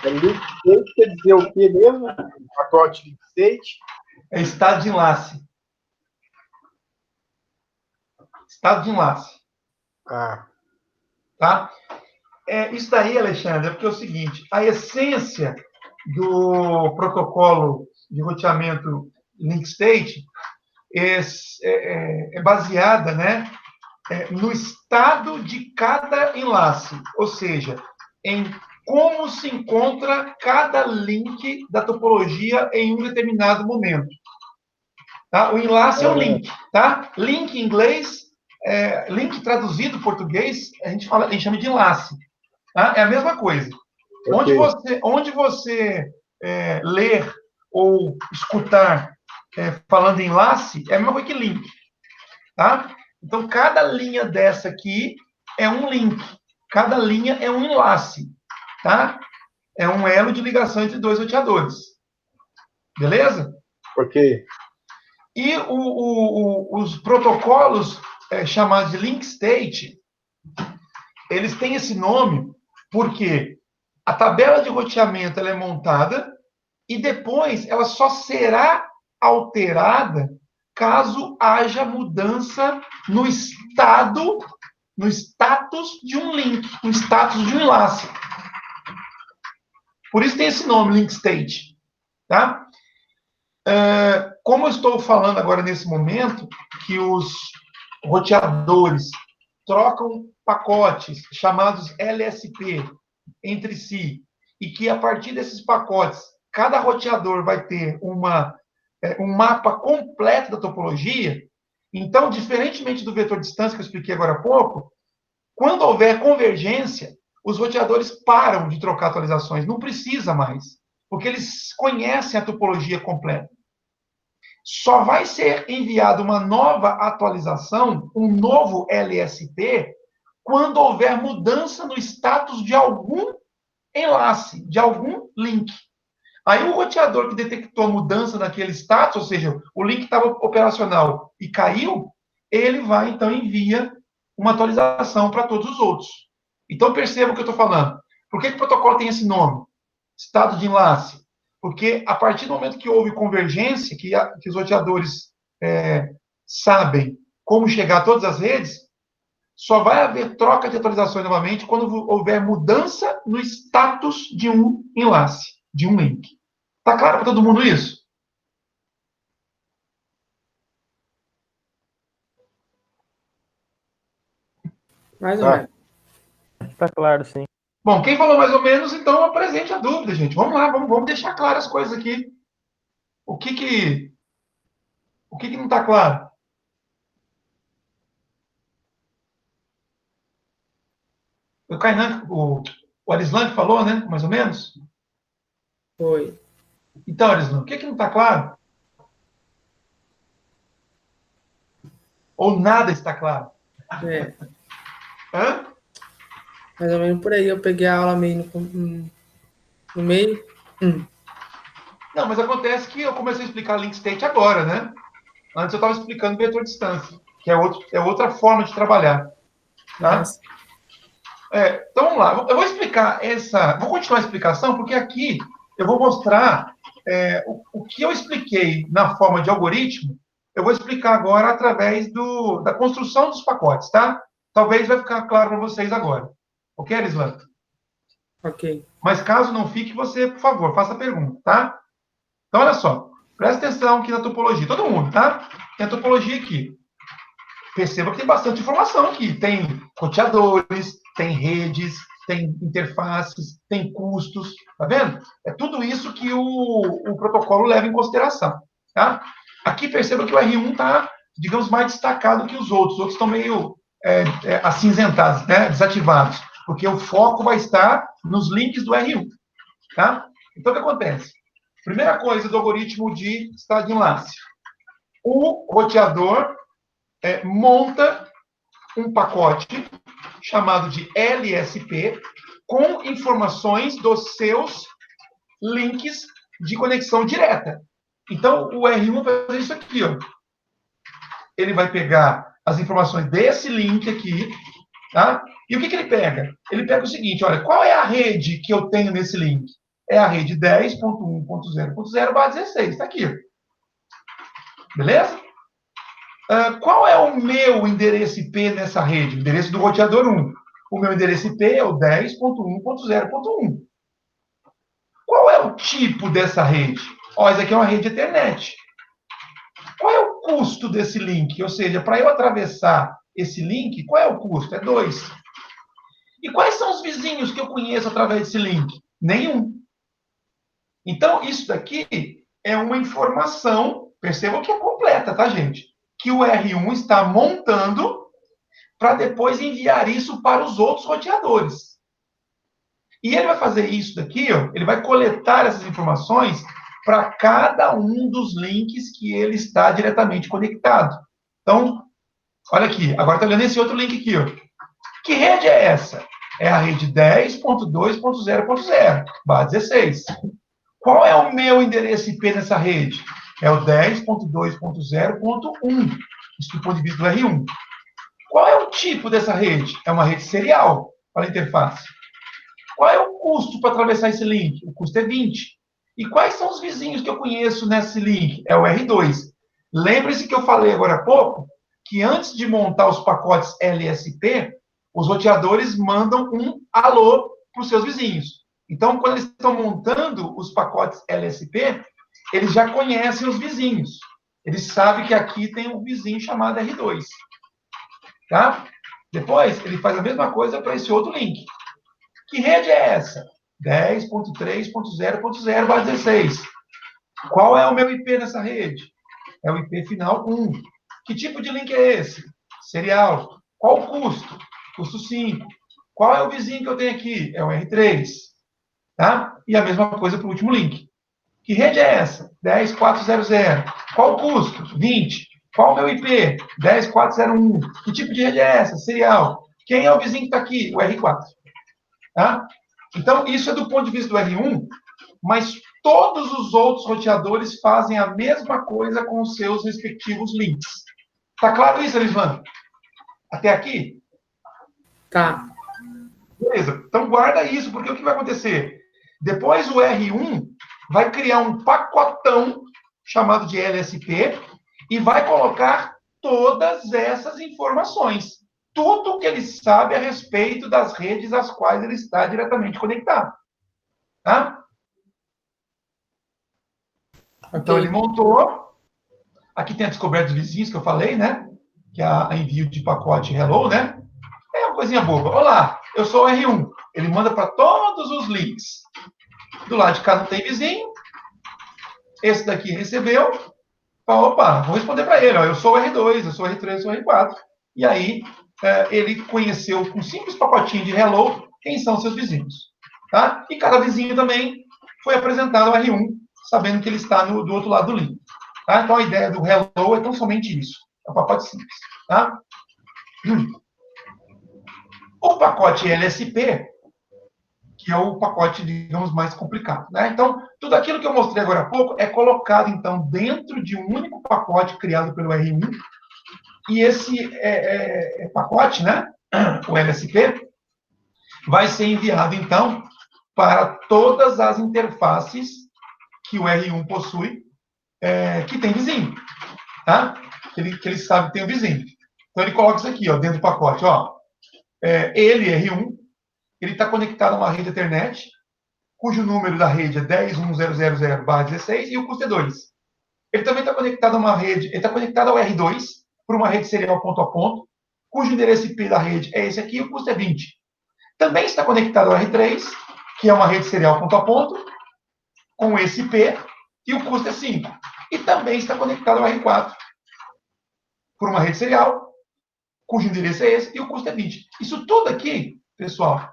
Link state quer dizer o que mesmo? Pacote link state? É estado de enlace. Estado de enlace. Ah. Tá? Isso daí, Alexandre, é porque é o seguinte, a essência do protocolo de roteamento link state é baseada, né, no estado de cada enlace, ou seja, em como se encontra cada link da topologia em um determinado momento. Tá? O enlace é um link. Tá? Link em inglês, link traduzido em português, a gente chama de enlace. Tá? É a mesma coisa. Okay. Onde você ler ou escutar falando em enlace, é a mesma coisa que link. Tá? Então, cada linha dessa aqui é um link. Cada linha é um enlace. Tá? É um elo de ligação entre dois roteadores. Beleza? Ok. E os protocolos chamados de link state, eles têm esse nome porque a tabela de roteamento ela é montada e depois ela só será alterada caso haja mudança no status de um link, no status de um enlace. Por isso tem esse nome, link state. Tá? Como eu estou falando agora nesse momento, que os roteadores trocam pacotes chamados LSP entre si, e que a partir desses pacotes, cada roteador vai ter um mapa completo da topologia, então, diferentemente do vetor de distância que eu expliquei agora há pouco, quando houver convergência, os roteadores param de trocar atualizações, não precisa mais, porque eles conhecem a topologia completa. Só vai ser enviada uma nova atualização, um novo LSP, quando houver mudança no status de algum enlace, de algum link. Aí o roteador que detectou a mudança naquele status, ou seja, o link estava operacional e caiu, ele vai, então, envia uma atualização para todos os outros. Então, perceba o que eu estou falando. Por que o protocolo tem esse nome? Estado de enlace. Porque a partir do momento que houve convergência, que os roteadores sabem como chegar a todas as redes, só vai haver troca de atualizações novamente quando houver mudança no status de um enlace, de um link. Está claro para todo mundo isso? Mais ou menos. Está claro, sim. Bom, quem falou mais ou menos, então apresente a dúvida, gente. Vamos lá, vamos deixar claras as coisas aqui. O que não está claro? O Kainan, o Arislan que falou, né? Mais ou menos. Foi. Então, Arislan, o que não está claro? Ou nada está claro? É, Hã? mais ou menos por aí. Eu peguei a aula meio no meio. Não, mas acontece que eu comecei a explicar link state agora, né? Antes eu estava explicando vetor distância, que é outra forma de trabalhar. Tá? Mas, Então vamos lá. Eu vou explicar Vou continuar a explicação, porque aqui eu vou mostrar o que eu expliquei na forma de algoritmo, eu vou explicar agora através da construção dos pacotes, tá? Talvez vai ficar claro para vocês agora. Ok, Arislan? ok. Mas caso não fique, você, por favor, faça a pergunta, tá? Então, olha só. Presta atenção aqui na topologia. Todo mundo, tá? Tem a topologia aqui. Perceba que tem bastante informação aqui. Tem roteadores, tem redes, tem interfaces, tem custos. Tá vendo? É tudo isso que o protocolo leva em consideração. Tá? Aqui perceba que o R1 está, digamos, mais destacado que os outros. Os outros estão meio acinzentados, né? Desativados. Porque o foco vai estar nos links do R1. Tá? Então, o que acontece? Primeira coisa do algoritmo de estado de enlace. O roteador monta um pacote chamado de LSP com informações dos seus links de conexão direta. Então, o R1 vai fazer isso aqui. Ó. Ele vai pegar as informações desse link aqui, tá? E o que ele pega? Ele pega o seguinte, olha, qual é a rede que eu tenho nesse link? É a rede 10.1.0.0/16, está aqui. Beleza? Qual é o meu endereço IP nessa rede? O endereço do roteador 1. O meu endereço IP é o 10.1.0.1. Qual é o tipo dessa rede? Isso aqui é uma rede Ethernet. Qual é o custo desse link? Ou seja, para eu atravessar esse link, qual é o custo? É 2. E quais são os vizinhos que eu conheço através desse link? Nenhum. Então, isso daqui é uma informação, percebam que é completa, tá, gente? Que o R1 está montando para depois enviar isso para os outros roteadores. E ele vai fazer isso daqui, ó, ele vai coletar essas informações para cada um dos links que ele está diretamente conectado. Então, olha aqui, agora está olhando esse outro link aqui. Ó. Que rede é essa? É a rede 10.2.0.0/16. Qual é o meu endereço IP nessa rede? É o 10.2.0.1. Isso do ponto de vista do R1. Qual é o tipo dessa rede? É uma rede serial para a interface. Qual é o custo para atravessar esse link? O custo é 20. E quais são os vizinhos que eu conheço nesse link? É o R2. Lembre-se que eu falei agora há pouco que antes de montar os pacotes LSP, os roteadores mandam um alô para os seus vizinhos. Então, quando eles estão montando os pacotes LSP, eles já conhecem os vizinhos. Eles sabem que aqui tem um vizinho chamado R2. Tá? Depois, ele faz a mesma coisa para esse outro link. Que rede é essa? 10.3.0.0/16. Qual é o meu IP nessa rede? É o IP final 1. Que tipo de link é esse? Serial. Qual o custo? Custo 5. Qual é o vizinho que eu tenho aqui? É o R3. Tá? E a mesma coisa para o último link. Que rede é essa? 10.4.0.0. Qual o custo? 20. Qual o meu IP? 10.4.0.1. Que tipo de rede é essa? Serial. Quem é o vizinho que está aqui? O R4. Tá? Então, isso é do ponto de vista do R1, mas todos os outros roteadores fazem a mesma coisa com os seus respectivos links. Tá claro isso, Elisvan? Até aqui? Tá. Beleza. Então, guarda isso, porque o que vai acontecer? Depois o R1 vai criar um pacotão chamado de LSP e vai colocar todas essas informações. Tudo que ele sabe a respeito das redes às quais ele está diretamente conectado. Tá? Então, ele montou. Aqui tem a descoberta dos vizinhos que eu falei, né? Que é a envio de pacote hello, né? É uma coisinha boba. Olá, eu sou o R1. Ele manda para todos os links. Do lado de cá não tem vizinho. esse daqui recebeu, fala, opa, vou responder para ele, ó, eu sou o R2, eu sou o R3, eu sou o R4. E aí, ele conheceu com um simples pacotinho de hello quem são seus vizinhos. Tá? E cada vizinho também foi apresentado ao R1, sabendo que ele está do outro lado do link. Tá? Então, a ideia do hello é tão somente isso. É um pacote simples. Tá? O pacote LSP, que é o pacote, digamos, mais complicado. Né? Então, tudo aquilo que eu mostrei agora há pouco é colocado, então, dentro de um único pacote criado pelo R1, e esse pacote, né, o LSP, vai ser enviado, então, para todas as interfaces que o R1 possui, que tem vizinho. Tá? Que ele sabe que tem um vizinho. Então, ele coloca isso aqui, ó, dentro do pacote. Ó, ele, R1, ele está conectado a uma rede Ethernet, cujo número da rede é 10.1.0.0.0/16 e o custo é 2. Ele também está conectado a uma rede, ele está conectado ao R2 por uma rede serial ponto a ponto, cujo endereço IP da rede é esse aqui e o custo é 20. Também está conectado ao R3, que é uma rede serial ponto a ponto, com esse IP e o custo é 5. E também está conectado ao R4 por uma rede serial, cujo endereço é esse e o custo é 20. Isso tudo aqui, pessoal,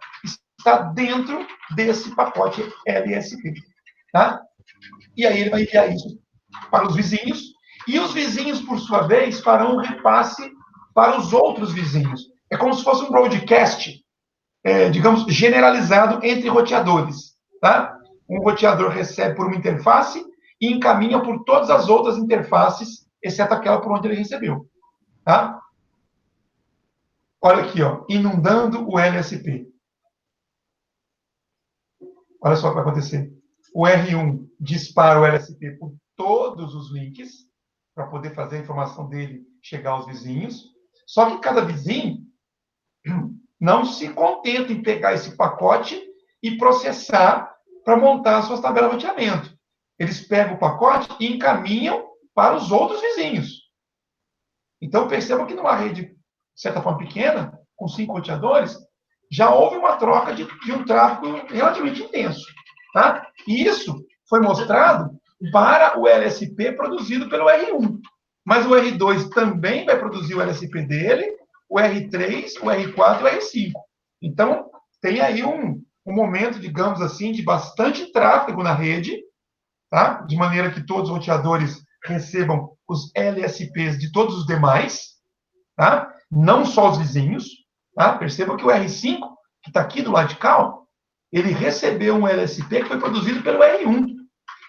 está dentro desse pacote LSP. Tá? E aí ele vai enviar isso para os vizinhos, e os vizinhos, por sua vez, farão um repasse para os outros vizinhos. É como se fosse um broadcast, digamos, generalizado entre roteadores. Tá? Um roteador recebe por uma interface e encaminha por todas as outras interfaces, exceto aquela por onde ele recebeu. Tá? Olha aqui, ó, inundando o LSP. Olha só o que vai acontecer. O R1 dispara o LSP por todos os links, para poder fazer a informação dele chegar aos vizinhos. Só que cada vizinho não se contenta em pegar esse pacote e processar para montar as suas tabelas de roteamento. Eles pegam o pacote e encaminham para os outros vizinhos. Então, percebam que numa rede, de certa forma, pequena, com 5 roteadores, já houve uma troca de um tráfego relativamente intenso. Tá? E isso foi mostrado para o LSP produzido pelo R1. Mas o R2 também vai produzir o LSP dele, o R3, o R4 e o R5. Então, tem aí um momento, digamos assim, de bastante tráfego na rede, tá? De maneira que todos os roteadores recebam os LSPs de todos os demais, tá? Não só os vizinhos. Tá? Percebam que o R5, que está aqui do lado de cá, ele recebeu um LSP que foi produzido pelo R1,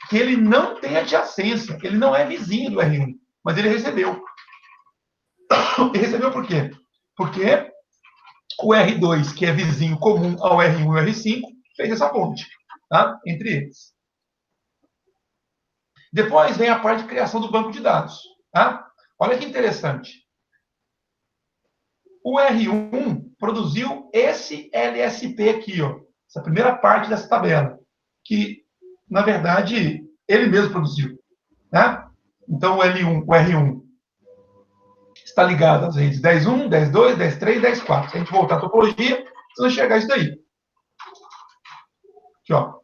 que ele não tem adjacência, ele não é vizinho do R1, mas ele recebeu. E recebeu por quê? Porque o R2, que é vizinho comum ao R1 e ao R5, fez essa ponte, tá? Entre eles. Depois vem a parte de criação do banco de dados. Tá? Olha que interessante. O R1 produziu esse LSP aqui, ó, essa primeira parte dessa tabela, que, na verdade, ele mesmo produziu. Tá? Então, o R1 está ligado às redes 10.1, 10.2, 10.3, 10.4. Se a gente voltar à topologia, vocês vão enxergar isso daí. Aqui, ó.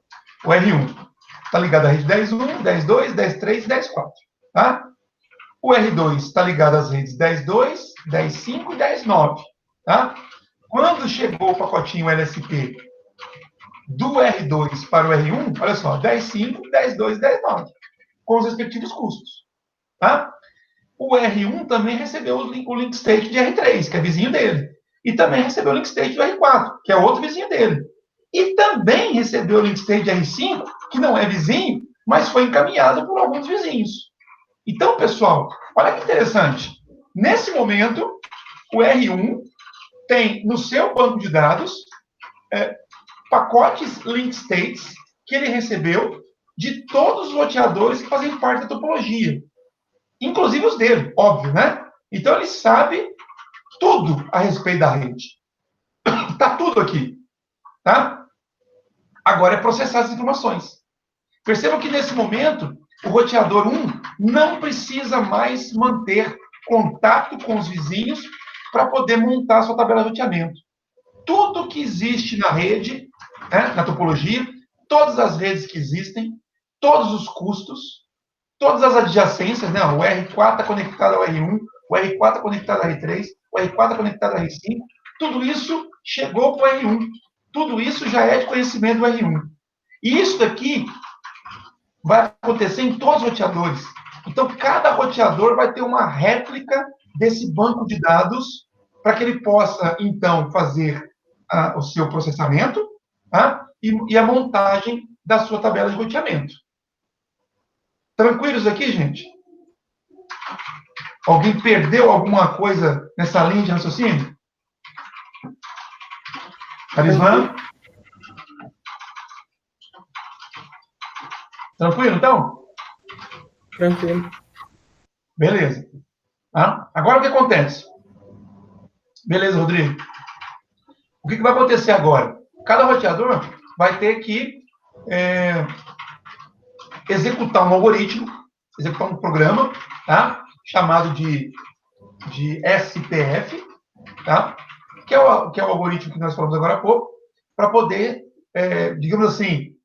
O R1 está ligado à rede 10.1, 10.2, 10.3 e 10.4. Tá? O R2 está ligado às redes 10.2, 10.5 e 10.9. Tá? Quando chegou o pacotinho LSP do R2 para o R1, olha só, 10.5, 10.2 e 10.9, com os respectivos custos. Tá? O R1 também recebeu o link state de R3, que é vizinho dele. E também recebeu o link state do R4, que é outro vizinho dele. E também recebeu o link state de R5, que não é vizinho, mas foi encaminhado por alguns vizinhos. Então, pessoal, olha que interessante. Nesse momento, o R1 tem no seu banco de dados pacotes link states que ele recebeu de todos os roteadores que fazem parte da topologia. Inclusive os dele, óbvio, né? Então, ele sabe tudo a respeito da rede. Está tudo aqui. Tá? Agora é processar as informações. Percebam que, nesse momento, o roteador 1 não precisa mais manter contato com os vizinhos para poder montar a sua tabela de roteamento. Tudo que existe na rede, né, na topologia, todas as redes que existem, todos os custos, todas as adjacências, né? O R4 está conectado ao R1, o R4 está conectado ao R3, o R4 está conectado ao R5, tudo isso chegou para o R1. Tudo isso já é de conhecimento do R1. E isso daqui vai acontecer em todos os roteadores. Então, cada roteador vai ter uma réplica desse banco de dados para que ele possa, então, fazer o seu processamento, tá? E a montagem da sua tabela de roteamento. Tranquilos aqui, gente? Alguém perdeu alguma coisa nessa linha de raciocínio? Arislan? Tranquilo, então? Tranquilo. Beleza. Tá? Agora, o que acontece? Beleza, Rodrigo. O que vai acontecer agora? Cada roteador vai ter que executar um algoritmo, executar um programa, tá? Chamado de SPF, tá? Que é o algoritmo que nós falamos agora há pouco, para poder, digamos assim,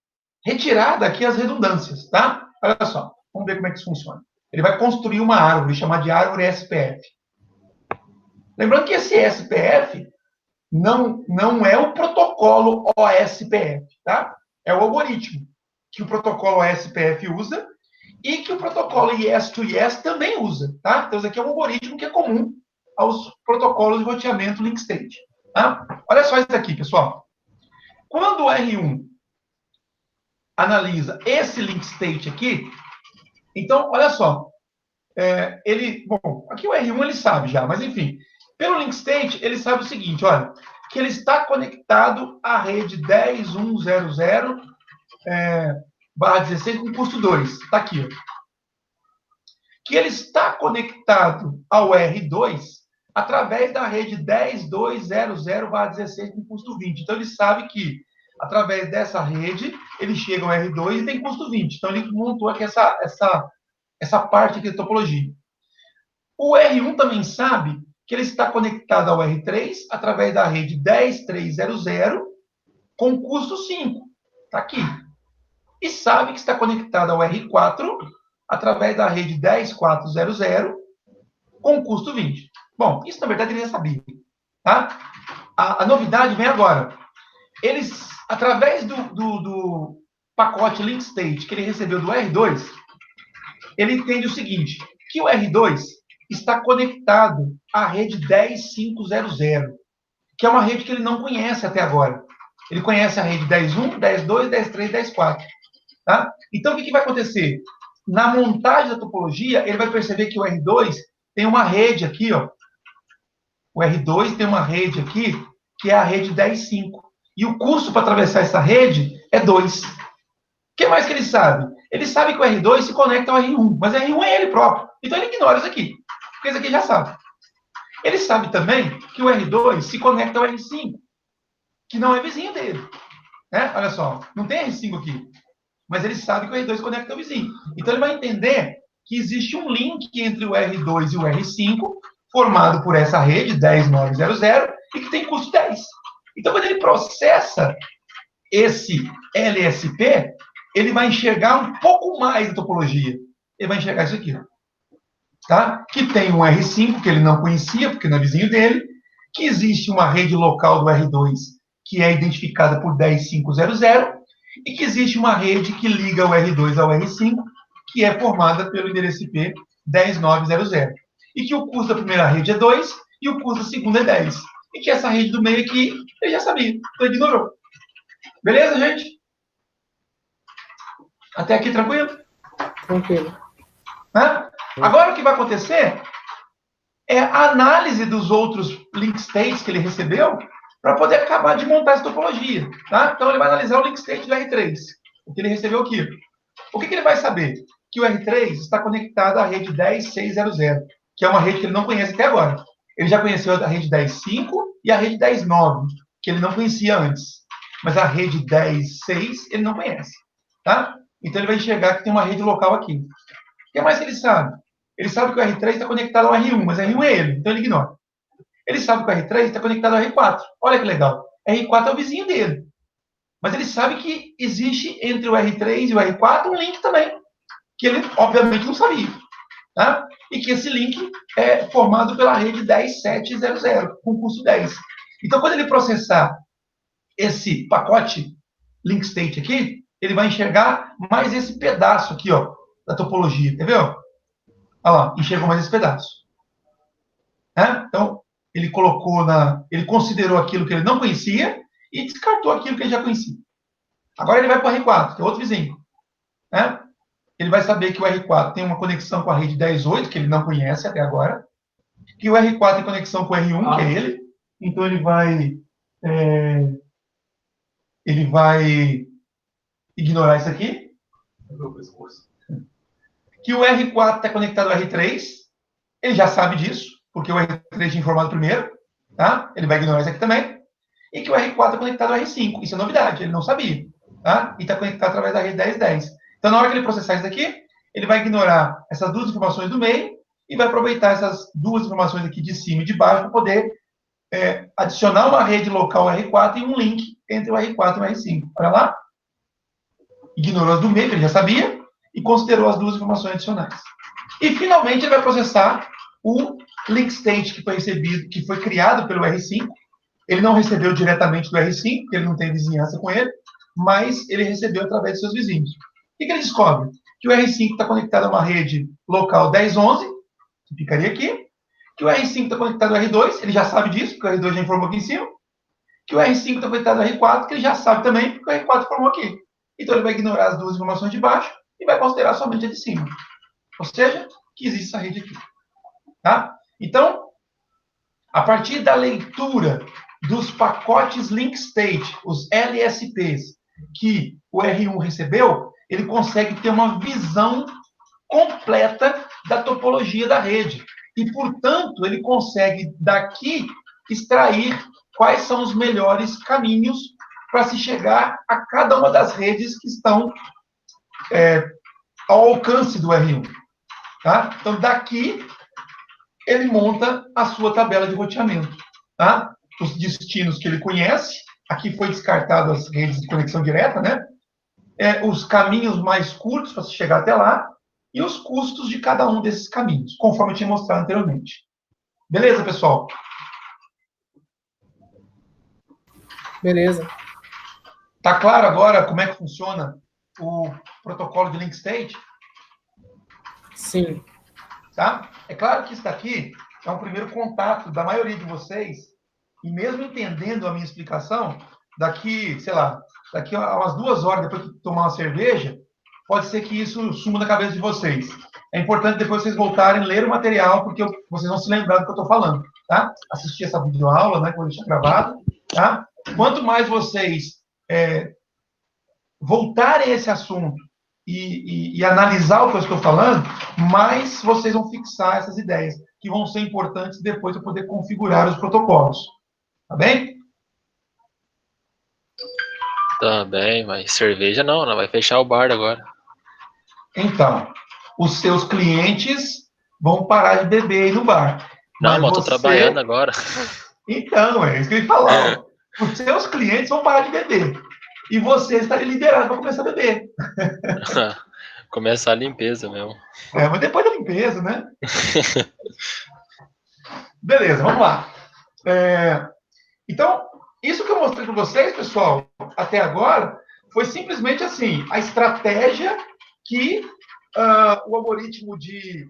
retirar daqui as redundâncias, tá? Olha só, vamos ver como é que isso funciona. Ele vai construir uma árvore, chamar de árvore SPF. Lembrando que esse SPF não é o protocolo OSPF, tá? É o algoritmo que o protocolo OSPF usa e que o protocolo Yes2Yes também usa, tá? Então, isso aqui é um algoritmo que é comum aos protocolos de roteamento link state, tá? Olha só isso aqui, pessoal. Quando o R1 analisa esse link state aqui, então, olha só, bom, aqui o R1 ele sabe já, mas enfim, pelo link state, ele sabe o seguinte, olha, que ele está conectado à rede 10.100/16 com custo 2. Está aqui, ó. Que ele está conectado ao R2 através da rede 10.200/16 com custo 20. Então, ele sabe que, através dessa rede, ele chega ao R2 e tem custo 20. Então, ele montou aqui essa parte aqui da topologia. O R1 também sabe que ele está conectado ao R3 através da rede 10.300 com custo 5. Está aqui. E sabe que está conectado ao R4 através da rede 10.400 com custo 20. Bom, isso na verdade ele já sabia. Tá? A novidade vem agora. Eles, através do pacote link state que ele recebeu do R2, ele entende o seguinte, que o R2 está conectado à rede 10.500, que é uma rede que ele não conhece até agora. Ele conhece a rede 10.1, 10.2, 10.3, 10.4. Tá? Então, o que vai acontecer? Na montagem da topologia, ele vai perceber que o R2 tem uma rede aqui, ó. O R2 tem uma rede aqui, que é a rede 10.5. E o custo para atravessar essa rede é 2. O que mais que ele sabe? Ele sabe que o R2 se conecta ao R1, mas o R1 é ele próprio. Então, ele ignora isso aqui, porque isso aqui já sabe. Ele sabe também que o R2 se conecta ao R5, que não é vizinho dele. Né? Olha só, não tem R5 aqui. Mas ele sabe que o R2 conecta ao vizinho. Então, ele vai entender que existe um link entre o R2 e o R5, formado por essa rede 10.900, e que tem custo 10. Então, quando ele processa esse LSP, ele vai enxergar um pouco mais de topologia. Ele vai enxergar isso aqui. Tá? Que tem um R5 que ele não conhecia, porque não é vizinho dele, que existe uma rede local do R2 que é identificada por 10.500, e que existe uma rede que liga o R2 ao R5, que é formada pelo endereço IP 10.900. E que o custo da primeira rede é 2 e o custo da segunda é 10. E que essa rede do meio aqui, ele já sabia, então ele ignorou. Beleza, gente? Até aqui tranquilo? Tranquilo. Né? Agora o que vai acontecer é a análise dos outros link states que ele recebeu para poder acabar de montar essa topologia. Tá? Então, ele vai analisar o link state do R3, o que ele recebeu aqui. O que ele vai saber? Que o R3 está conectado à rede 10.600, que é uma rede que ele não conhece até agora. Ele já conheceu a rede 10.5 e a rede 10.9, que ele não conhecia antes. Mas a rede 10.6 ele não conhece. Tá? Então, ele vai enxergar que tem uma rede local aqui. O que mais que ele sabe? Ele sabe que o R3 está conectado ao R1, mas R1 é ele, então ele ignora. Ele sabe que o R3 está conectado ao R4. Olha que legal. R4 é o vizinho dele. Mas ele sabe que existe entre o R3 e o R4 um link também, que ele, obviamente, não sabia. Tá? E que esse link é formado pela rede 10700, com custo 10. Então, quando ele processar esse pacote link state aqui, ele vai enxergar mais esse pedaço aqui, ó, da topologia. Quer ver? Ó? Olha lá, enxergou mais esse pedaço. Então, ele ele considerou aquilo que ele não conhecia e descartou aquilo que ele já conhecia. Agora ele vai para o R4, que é outro vizinho. Ele vai saber que o R4 tem uma conexão com a rede 10.8, que ele não conhece até agora, que o R4 tem conexão com o R1, que é ele. Então, ele vai ignorar isso aqui. Que o R4 está conectado ao R3, ele já sabe disso, porque o R3 tinha informado primeiro, tá? Ele vai ignorar isso aqui também. E que o R4 é conectado ao R5, isso é novidade, ele não sabia, tá? E está conectado através da rede 1010. Então, na hora que ele processar isso daqui, ele vai ignorar essas duas informações do meio e vai aproveitar essas duas informações aqui de cima e de baixo para poder adicionar uma rede local R4 e um link entre o R4 e o R5. Olha lá. Ignorou as do meio, que ele já sabia, e considerou as duas informações adicionais. E, finalmente, ele vai processar o link state que foi recebido, que foi criado pelo R5. Ele não recebeu diretamente do R5, porque ele não tem vizinhança com ele, mas ele recebeu através de seus vizinhos. O que ele descobre? Que o R5 está conectado a uma rede local 1011, que ficaria aqui, que o R5 está conectado ao R2, ele já sabe disso, porque o R2 já informou aqui em cima, que o R5 está conectado ao R4, que ele já sabe também, porque o R4 informou aqui. Então, ele vai ignorar as duas informações de baixo e vai considerar somente a de cima. Ou seja, que existe essa rede aqui. Tá? Então, a partir da leitura dos pacotes link state, os LSPs, que o R1 recebeu, ele consegue ter uma visão completa da topologia da rede. E, portanto, ele consegue, daqui, extrair quais são os melhores caminhos para se chegar a cada uma das redes que estão ao alcance do R1. Tá? Então, daqui, ele monta a sua tabela de roteamento. Tá? Os destinos que ele conhece, aqui foi descartado as redes de conexão direta, né? Os caminhos mais curtos para se chegar até lá, e os custos de cada um desses caminhos, conforme eu tinha mostrado anteriormente. Beleza, pessoal? Beleza. Tá claro agora como é que funciona o protocolo de link state? Sim. Tá? É claro que isso daqui é um primeiro contato da maioria de vocês, e mesmo entendendo a minha explicação, daqui, sei lá, daqui a umas 2 horas, depois de tomar uma cerveja, pode ser que isso suma da cabeça de vocês. É importante depois vocês voltarem a ler o material, porque vocês vão se lembrar do que eu estou falando, tá? Assistir essa videoaula, né, que eu vou deixar gravado, tá? Quanto mais vocês voltarem a esse assunto e analisar o que eu estou falando, mais vocês vão fixar essas ideias, que vão ser importantes depois para poder configurar os protocolos. Tá bem? Tá bem, mas cerveja não vai fechar o bar agora. Então, os seus clientes vão parar de beber aí no bar. Não, mas eu tô trabalhando agora. Então, é isso que eu ia falar. Ó. Os seus clientes vão parar de beber. E você estaria liberado para começar a beber. Começar a limpeza mesmo. Mas depois da limpeza, né? Beleza, vamos lá. Então, isso que eu mostrei para vocês, pessoal, até agora, foi simplesmente assim, a estratégia que o algoritmo de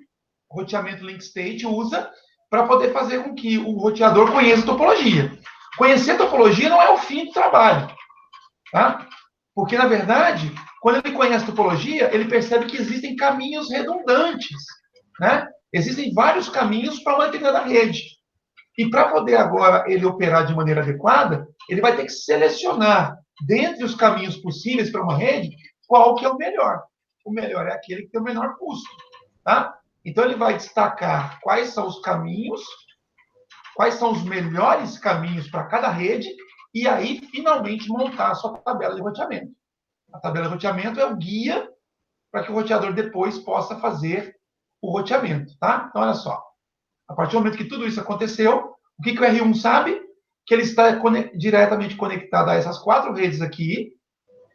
roteamento link state usa para poder fazer com que o roteador conheça a topologia. Conhecer a topologia não é o fim do trabalho. Tá? Porque, na verdade, quando ele conhece a topologia, ele percebe que existem caminhos redundantes. Né? Existem vários caminhos para uma determinada rede. E para poder agora ele operar de maneira adequada, ele vai ter que selecionar, dentre os caminhos possíveis para uma rede, qual que é o melhor. O melhor é aquele que tem o menor custo. Tá? Então, ele vai destacar quais são os caminhos, quais são os melhores caminhos para cada rede, e aí, finalmente, montar a sua tabela de roteamento. A tabela de roteamento é o guia para que o roteador depois possa fazer o roteamento. Tá? Então, olha só. A partir do momento que tudo isso aconteceu, o que o R1 sabe? Que ele está diretamente conectado a essas 4 redes aqui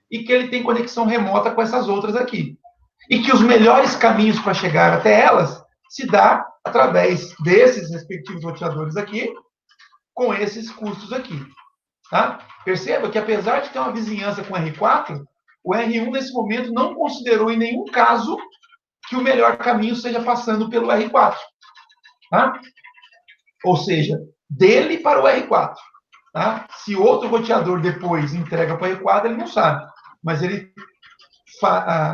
e que ele tem conexão remota com essas outras aqui. e que os melhores caminhos para chegar até elas se dá através desses respectivos roteadores aqui, com esses custos aqui. Tá? Perceba que, apesar de ter uma vizinhança com o R4, o R1, nesse momento, não considerou em nenhum caso que o melhor caminho seja passando pelo R4. Tá? Ou seja, dele para o R4. Tá? Se outro roteador depois entrega para o R4, ele não sabe. Mas ele,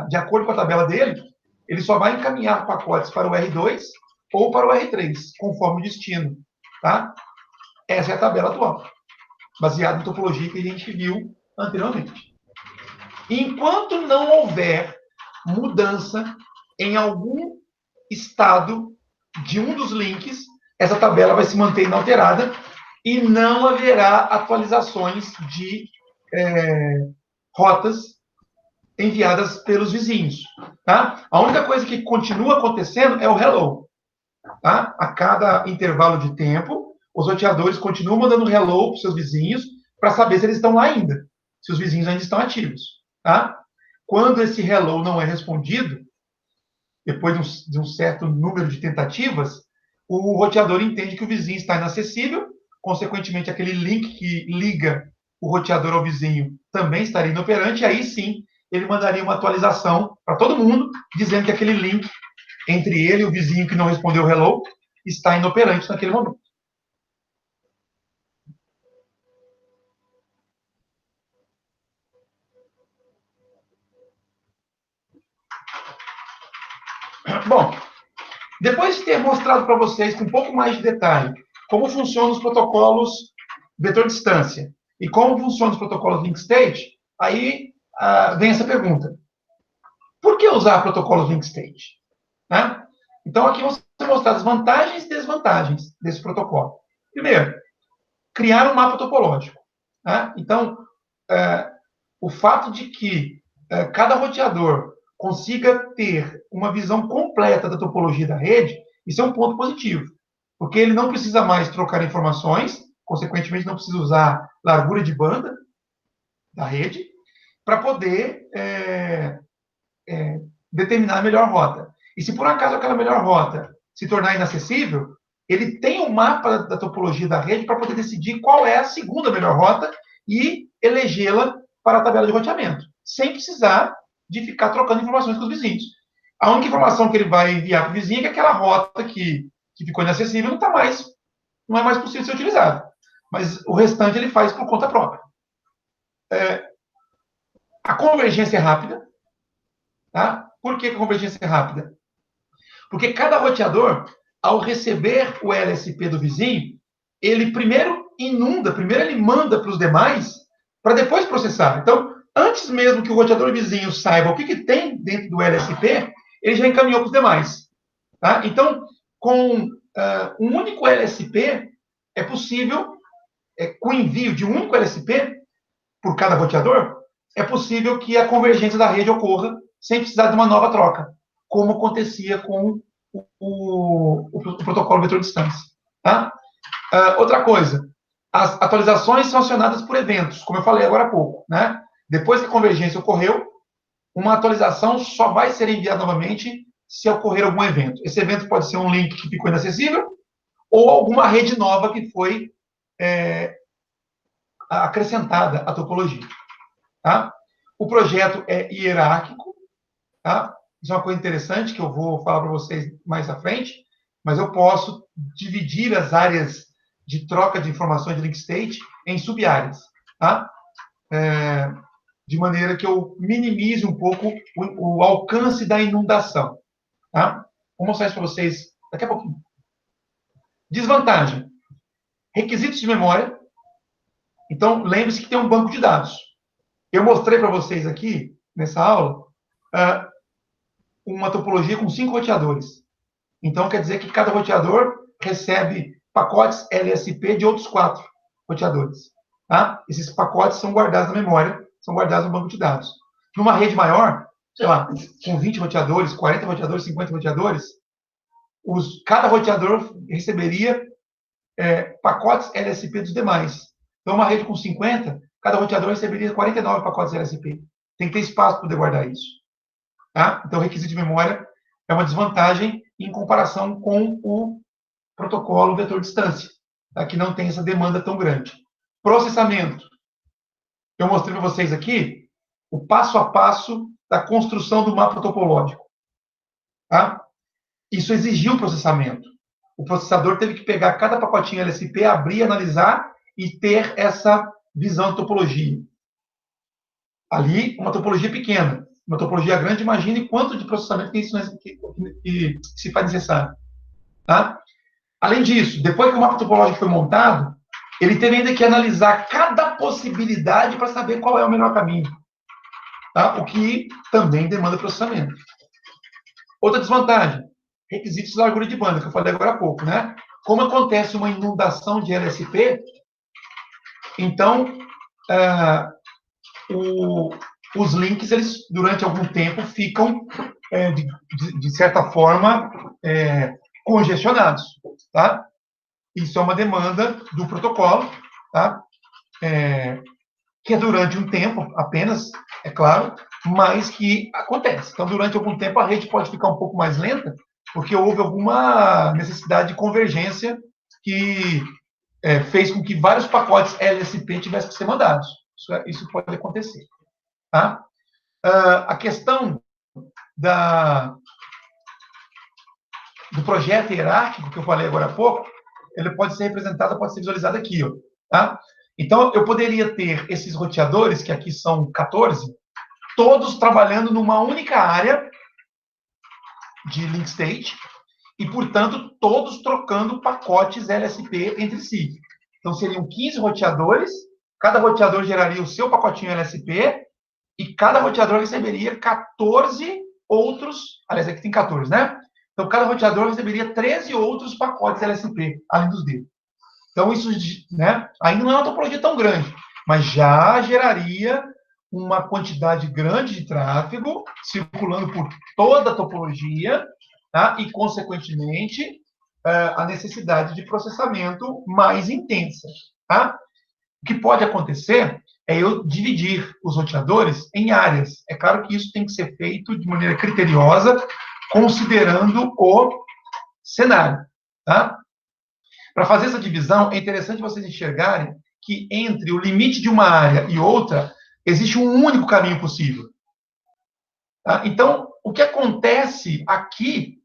de acordo com a tabela dele, ele só vai encaminhar pacotes para o R2 ou para o R3, conforme o destino. Tá? Essa é a tabela atual, baseada em topologia que a gente viu anteriormente. Enquanto não houver mudança em algum estado de um dos links, essa tabela vai se manter inalterada e não haverá atualizações de rotas enviadas pelos vizinhos. Tá? A única coisa que continua acontecendo é o hello. Tá? A cada intervalo de tempo, os roteadores continuam mandando hello para os seus vizinhos para saber se eles estão lá ainda, se os vizinhos ainda estão ativos. Tá? Quando esse hello não é respondido, depois de um certo número de tentativas, o roteador entende que o vizinho está inacessível, consequentemente, aquele link que liga o roteador ao vizinho também estaria inoperante, e aí sim ele mandaria uma atualização para todo mundo, dizendo que aquele link entre ele e o vizinho que não respondeu hello está inoperante naquele momento. Bom, depois de ter mostrado para vocês com um pouco mais de detalhe como funcionam os protocolos vetor distância e como funcionam os protocolos link state, aí vem essa pergunta. Por que usar protocolos link state? Né? Então, aqui vão ser mostradas as vantagens e desvantagens desse protocolo. Primeiro, criar um mapa topológico. Né? Então, o fato de que cada roteador consiga ter uma visão completa da topologia da rede, isso é um ponto positivo, porque ele não precisa mais trocar informações, consequentemente não precisa usar largura de banda da rede, para poder determinar a melhor rota. E se por acaso aquela melhor rota se tornar inacessível, ele tem um mapa da topologia da rede para poder decidir qual é a segunda melhor rota e elegê-la para a tabela de roteamento, sem precisar de ficar trocando informações com os vizinhos. A única informação que ele vai enviar para o vizinho é que aquela rota que ficou inacessível não é mais possível ser utilizada. Mas o restante ele faz por conta própria. A convergência é rápida. Tá? Por que a convergência é rápida? Porque cada roteador, ao receber o LSP do vizinho, ele primeiro ele manda para os demais, para depois processar. Então, antes mesmo que o roteador vizinho saiba o que tem dentro do LSP, ele já encaminhou para os demais. Tá? Então, com um único LSP, é possível, com o envio de um único LSP por cada roteador, é possível que a convergência da rede ocorra sem precisar de uma nova troca, como acontecia com o protocolo vetor distância. Tá? Outra coisa, as atualizações são acionadas por eventos, como eu falei agora há pouco. Né? Depois que a convergência ocorreu, uma atualização só vai ser enviada novamente se ocorrer algum evento. Esse evento pode ser um link que ficou inacessível ou alguma rede nova que foi acrescentada à topologia. Tá? O projeto é hierárquico. Tá? Isso é uma coisa interessante que eu vou falar para vocês mais à frente, mas eu posso dividir as áreas de troca de informações de link state em sub-áreas. Tá? De maneira que eu minimize um pouco o alcance da inundação. Tá? Vou mostrar isso para vocês daqui a pouquinho. Desvantagem. Requisitos de memória. Então, lembre-se que tem um banco de dados. Eu mostrei para vocês aqui, nessa aula, uma topologia com 5 roteadores. Então, quer dizer que cada roteador recebe pacotes LSP de outros 4 roteadores. Tá? Esses pacotes são guardados na memória, são guardados no banco de dados. Numa rede maior, sei lá, com 20 roteadores, 40 roteadores, 50 roteadores, cada roteador receberia pacotes LSP dos demais. Então, uma rede com 50, cada roteador receberia 49 pacotes LSP. Tem que ter espaço para poder guardar isso. Tá? Então, o requisito de memória é uma desvantagem em comparação com o protocolo vetor distância, tá? Que não tem essa demanda tão grande. Processamento. Eu mostrei para vocês aqui o passo a passo da construção do mapa topológico. Tá? Isso exigiu processamento. O processador teve que pegar cada pacotinho LSP, abrir, analisar e ter essa visão de topologia. Ali, uma topologia pequena. Uma topologia grande, imagine quanto de processamento que se faz necessário. Tá? Além disso, depois que o mapa topológico foi montado, ele teve ainda que analisar cada possibilidade para saber qual é o melhor caminho. Tá? O que também demanda processamento. Outra desvantagem, requisitos de largura de banda, que eu falei agora há pouco, né? Como acontece uma inundação de LSP, então, os links, eles, durante algum tempo, ficam, de certa forma, congestionados, tá? Isso é uma demanda do protocolo, tá? Que é durante um tempo apenas, é claro, mas que acontece. Então, durante algum tempo, a rede pode ficar um pouco mais lenta, porque houve alguma necessidade de convergência que fez com que vários pacotes LSP tivessem que ser mandados. Isso pode acontecer. Tá? A questão do projeto hierárquico, que eu falei agora há pouco, ele pode ser representado, pode ser visualizado aqui. Ó, tá? Então, eu poderia ter esses roteadores, que aqui são 14, todos trabalhando numa única área de link state, e, portanto, todos trocando pacotes LSP entre si. Então, seriam 15 roteadores, cada roteador geraria o seu pacotinho LSP, e cada roteador receberia 14 outros, aliás, aqui tem 14, né? Então, cada roteador receberia 13 outros pacotes LSP, além dos dele. Então, isso, né, ainda não é uma topologia tão grande, mas já geraria uma quantidade grande de tráfego circulando por toda a topologia, tá? E, consequentemente, a necessidade de processamento mais intensa. Tá? O que pode acontecer é eu dividir os roteadores em áreas. É claro que isso tem que ser feito de maneira criteriosa, considerando o cenário. Tá? Para fazer essa divisão, é interessante vocês enxergarem que entre o limite de uma área e outra, existe um único caminho possível. Tá? Então, o que acontece aqui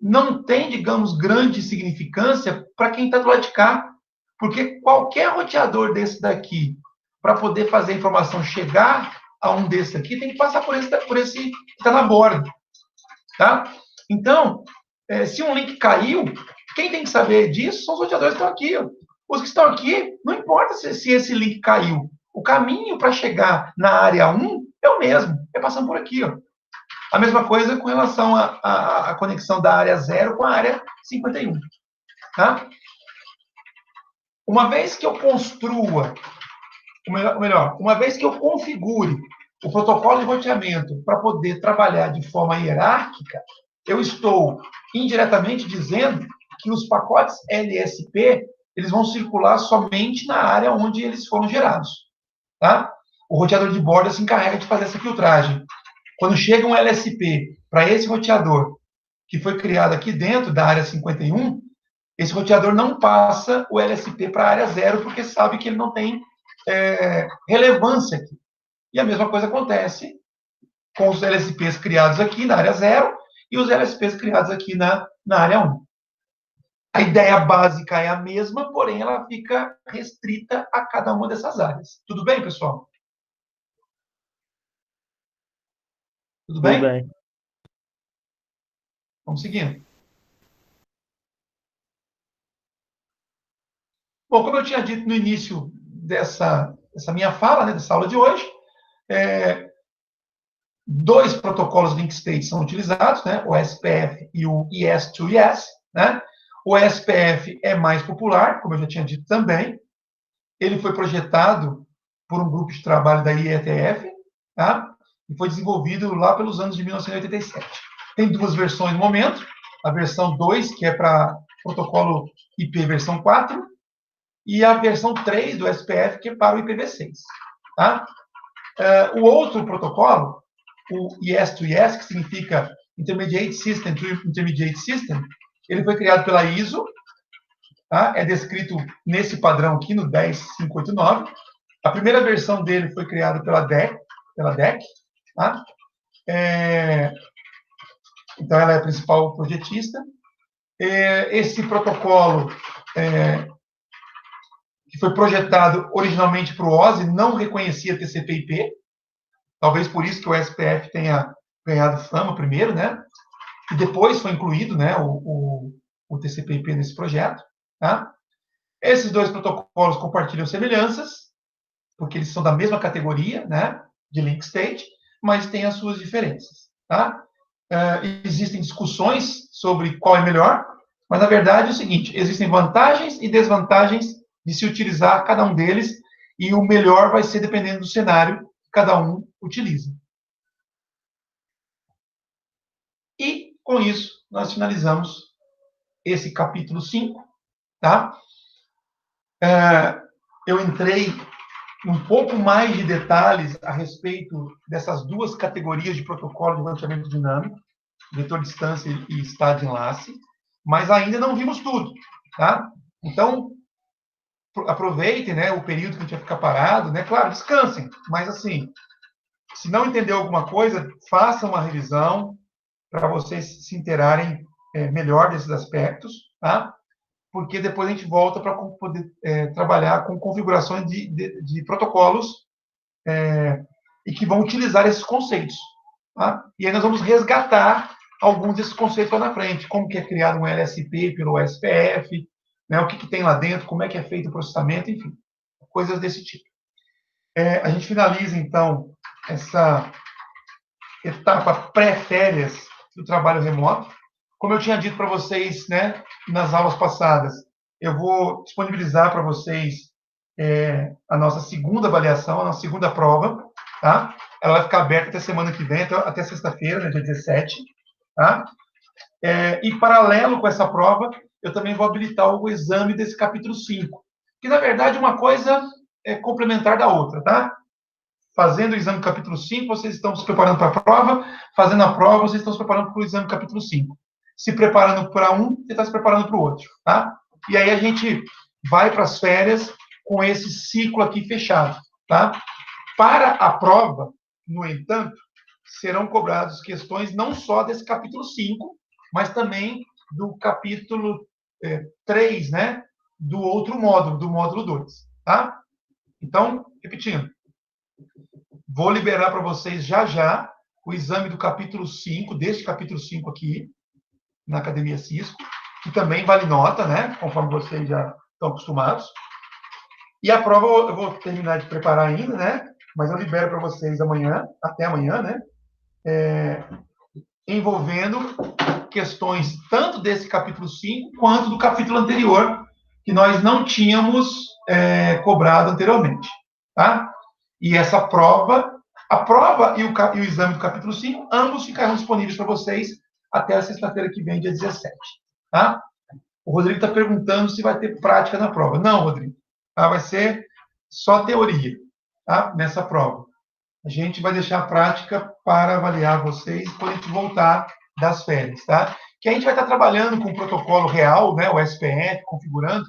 não tem, digamos, grande significância para quem está do lado de cá. Porque qualquer roteador desse daqui, para poder fazer a informação chegar a um desse aqui, tem que passar por esse que está na borda. Tá? Então, se um link caiu, quem tem que saber disso são os roteadores que estão aqui. Ó. Os que estão aqui, não importa se esse link caiu. O caminho para chegar na área 1 é o mesmo, é passando por aqui. Ó. A mesma coisa com relação à conexão da área 0 com a área 51. Tá? Uma vez que eu construa, melhor, uma vez que eu configure o protocolo de roteamento para poder trabalhar de forma hierárquica, eu estou indiretamente dizendo que os pacotes LSP eles vão circular somente na área onde eles foram gerados. Tá? O roteador de borda se encarrega de fazer essa filtragem. Quando chega um LSP para esse roteador, que foi criado aqui dentro da área 51, esse roteador não passa o LSP para a área 0, porque sabe que ele não tem relevância aqui. E a mesma coisa acontece com os LSPs criados aqui na área 0 e os LSPs criados aqui na área 1. A ideia básica é a mesma, porém ela fica restrita a cada uma dessas áreas. Tudo bem, pessoal? Tudo bem? Tudo bem. Vamos seguindo. Bom, como eu tinha dito no início dessa minha fala, né, dessa aula de hoje, 2 protocolos link state são utilizados, né, o SPF e o ES2ES. Né? O SPF é mais popular, como eu já tinha dito também. Ele foi projetado por um grupo de trabalho da IETF, tá? E foi desenvolvido lá pelos anos de 1987. Tem 2 versões no momento. A versão 2, que é para protocolo IP versão 4, e a versão 3 do SPF, que é para o IPv6. Tá? O outro protocolo o yes-to-yes, que significa Intermediate System to Intermediate System, ele foi criado pela ISO, tá? É descrito nesse padrão aqui, no 10589. A primeira versão dele foi criada pela DEC, tá? Então, ela é a principal projetista. Esse protocolo, que foi projetado originalmente para o OSI, não reconhecia TCP/IP. Talvez por isso que o SPF tenha ganhado fama primeiro, né? E depois foi incluído, né, o TCP/IP nesse projeto. Tá? Esses dois protocolos compartilham semelhanças, porque eles são da mesma categoria, né, de link state, mas têm as suas diferenças. Tá? Existem discussões sobre qual é melhor, mas, na verdade, é o seguinte, existem vantagens e desvantagens de se utilizar cada um deles, e o melhor vai ser dependendo do cenário que cada um utiliza. E, com isso, nós finalizamos esse capítulo 5. Tá? Eu entrei um pouco mais de detalhes a respeito dessas duas categorias de protocolo de roteamento dinâmico, vetor de distância e estado de enlace, mas ainda não vimos tudo. Tá? Então, aproveitem, né, o período que a gente vai ficar parado, né? Claro, descansem, mas assim, se não entendeu alguma coisa, façam uma revisão para vocês se inteirarem melhor desses aspectos, tá? Porque depois a gente volta para poder trabalhar com configurações de protocolos e que vão utilizar esses conceitos. Tá? E aí nós vamos resgatar alguns desses conceitos lá na frente, como que é criado um LSP pelo SPF, né, o que tem lá dentro, como é que é feito o processamento, enfim, coisas desse tipo. A gente finaliza, então, essa etapa pré-férias do trabalho remoto. Como eu tinha dito para vocês, né, nas aulas passadas, eu vou disponibilizar para vocês a nossa segunda avaliação, a nossa segunda prova. Tá? Ela vai ficar aberta até semana que vem, até sexta-feira, né, dia 17. Tá? E, paralelo com essa prova, eu também vou habilitar o exame desse capítulo 5, que, na verdade, uma coisa é complementar da outra. Tá? Fazendo o exame do capítulo 5, vocês estão se preparando para a prova. Fazendo a prova, vocês estão se preparando para o exame do capítulo 5. Se preparando para um, você está se preparando para o outro. Tá? E aí a gente vai para as férias com esse ciclo aqui fechado. Tá? Para a prova, no entanto, serão cobradas questões não só desse capítulo 5, mas também do capítulo 3, né? Do outro módulo, do módulo 2. Tá? Então, repetindo, vou liberar para vocês já o exame do capítulo 5, deste capítulo 5 aqui, na Academia Cisco, que também vale nota, né? Conforme vocês já estão acostumados. E a prova eu vou terminar de preparar ainda, né? Mas eu libero para vocês amanhã, até amanhã, né? Envolvendo questões tanto desse capítulo 5 quanto do capítulo anterior, que nós não tínhamos cobrado anteriormente. Tá? E essa prova, a prova e o exame do capítulo 5, ambos ficarão disponíveis para vocês até a sexta-feira que vem, dia 17. Tá? O Rodrigo está perguntando se vai ter prática na prova. Não, Rodrigo. Tá? Vai ser só teoria, tá? Nessa prova. A gente vai deixar a prática para avaliar vocês quando a gente voltar das férias. Tá? Que a gente vai estar trabalhando com o protocolo real, né, o SPF, configurando,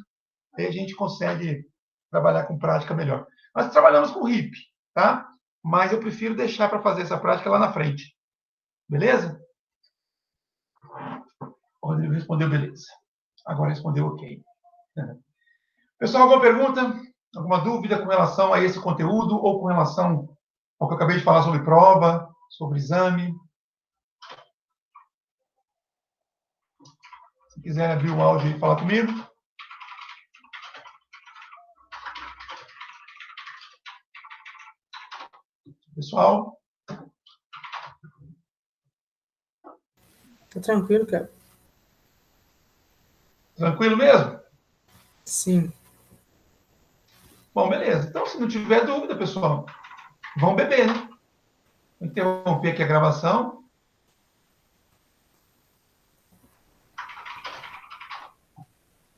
aí a gente consegue trabalhar com prática melhor. Nós trabalhamos com RIP, tá? Mas eu prefiro deixar para fazer essa prática lá na frente. Beleza? O Rodrigo respondeu beleza. Agora respondeu ok. Pessoal, alguma pergunta? Alguma dúvida com relação a esse conteúdo ou com relação ao que eu acabei de falar sobre prova, sobre exame? Se quiser abrir o áudio e falar comigo. Pessoal? Tá tranquilo, cara. Tranquilo mesmo? Sim. Bom, beleza. Então, se não tiver dúvida, pessoal, vão beber, né? Vou interromper aqui a gravação.